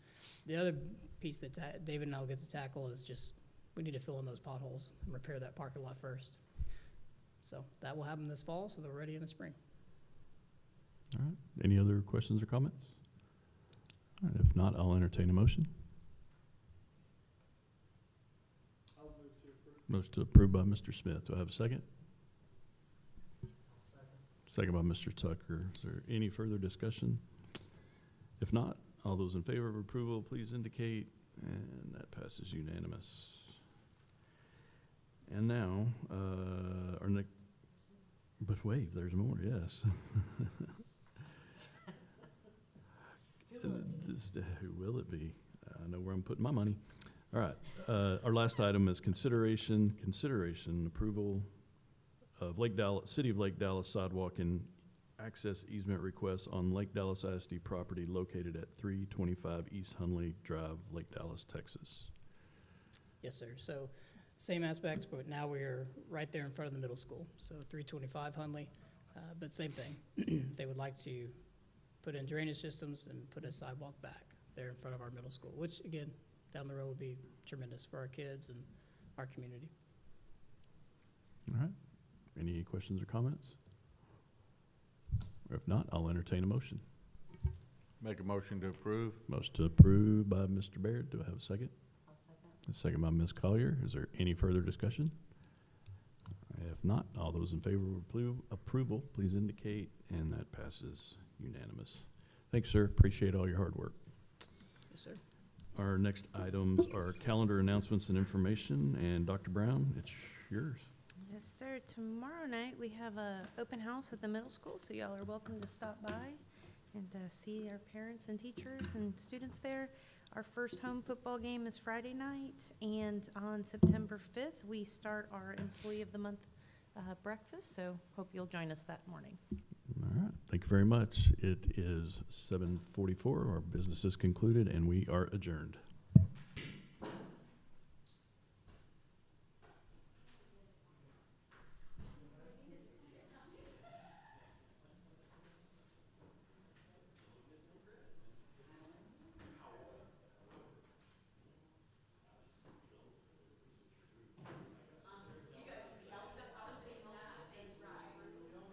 the other piece that David and I will get to tackle is just, we need to fill in those potholes and repair that parking lot first. So that will happen this fall, so they're ready in the spring. All right. Any other questions or comments? All right. If not, I'll entertain a motion. Motion to approve by Mr. Smith. Do I have a second? Second by Mr. Tucker. Is there any further discussion? If not, all those in favor of approval, please indicate. And that passes unanimous. And now, our next, but wait, there's more, yes. Who will it be? I know where I'm putting my money. All right, our last item is consideration approval of City of Lake Dallas sidewalk and access easement requests on Lake Dallas ISD property located at 325 East Hunley Drive, Lake Dallas, Texas. Yes, sir. So same aspects, but now we're right there in front of the middle school. So 325 Hunley, but same thing. They would like to put in drainage systems and put a sidewalk back there in front of our middle school, which again, down the road would be tremendous for our kids and our community. All right. Any questions or comments? Or if not, I'll entertain a motion. Make a motion to approve. Motion to approve by Mr. Baird. Do I have a second? I'll second. A second by Ms. Collier. Is there any further discussion? If not, all those in favor of approval, please indicate, and that passes unanimous. Thanks, sir. Appreciate all your hard work. Yes, sir. Our next items are calendar announcements and information, and Dr. Brown, it's yours. Yes, sir. Tomorrow night, we have a open house at the middle school, so y'all are welcome to stop by and see our parents and teachers and students there. Our first home football game is Friday night, and on September 5th, we start our Employee of the Month breakfast, so hope you'll join us that morning. All right. Thank you very much. It is 7:44. Our business is concluded, and we are adjourned.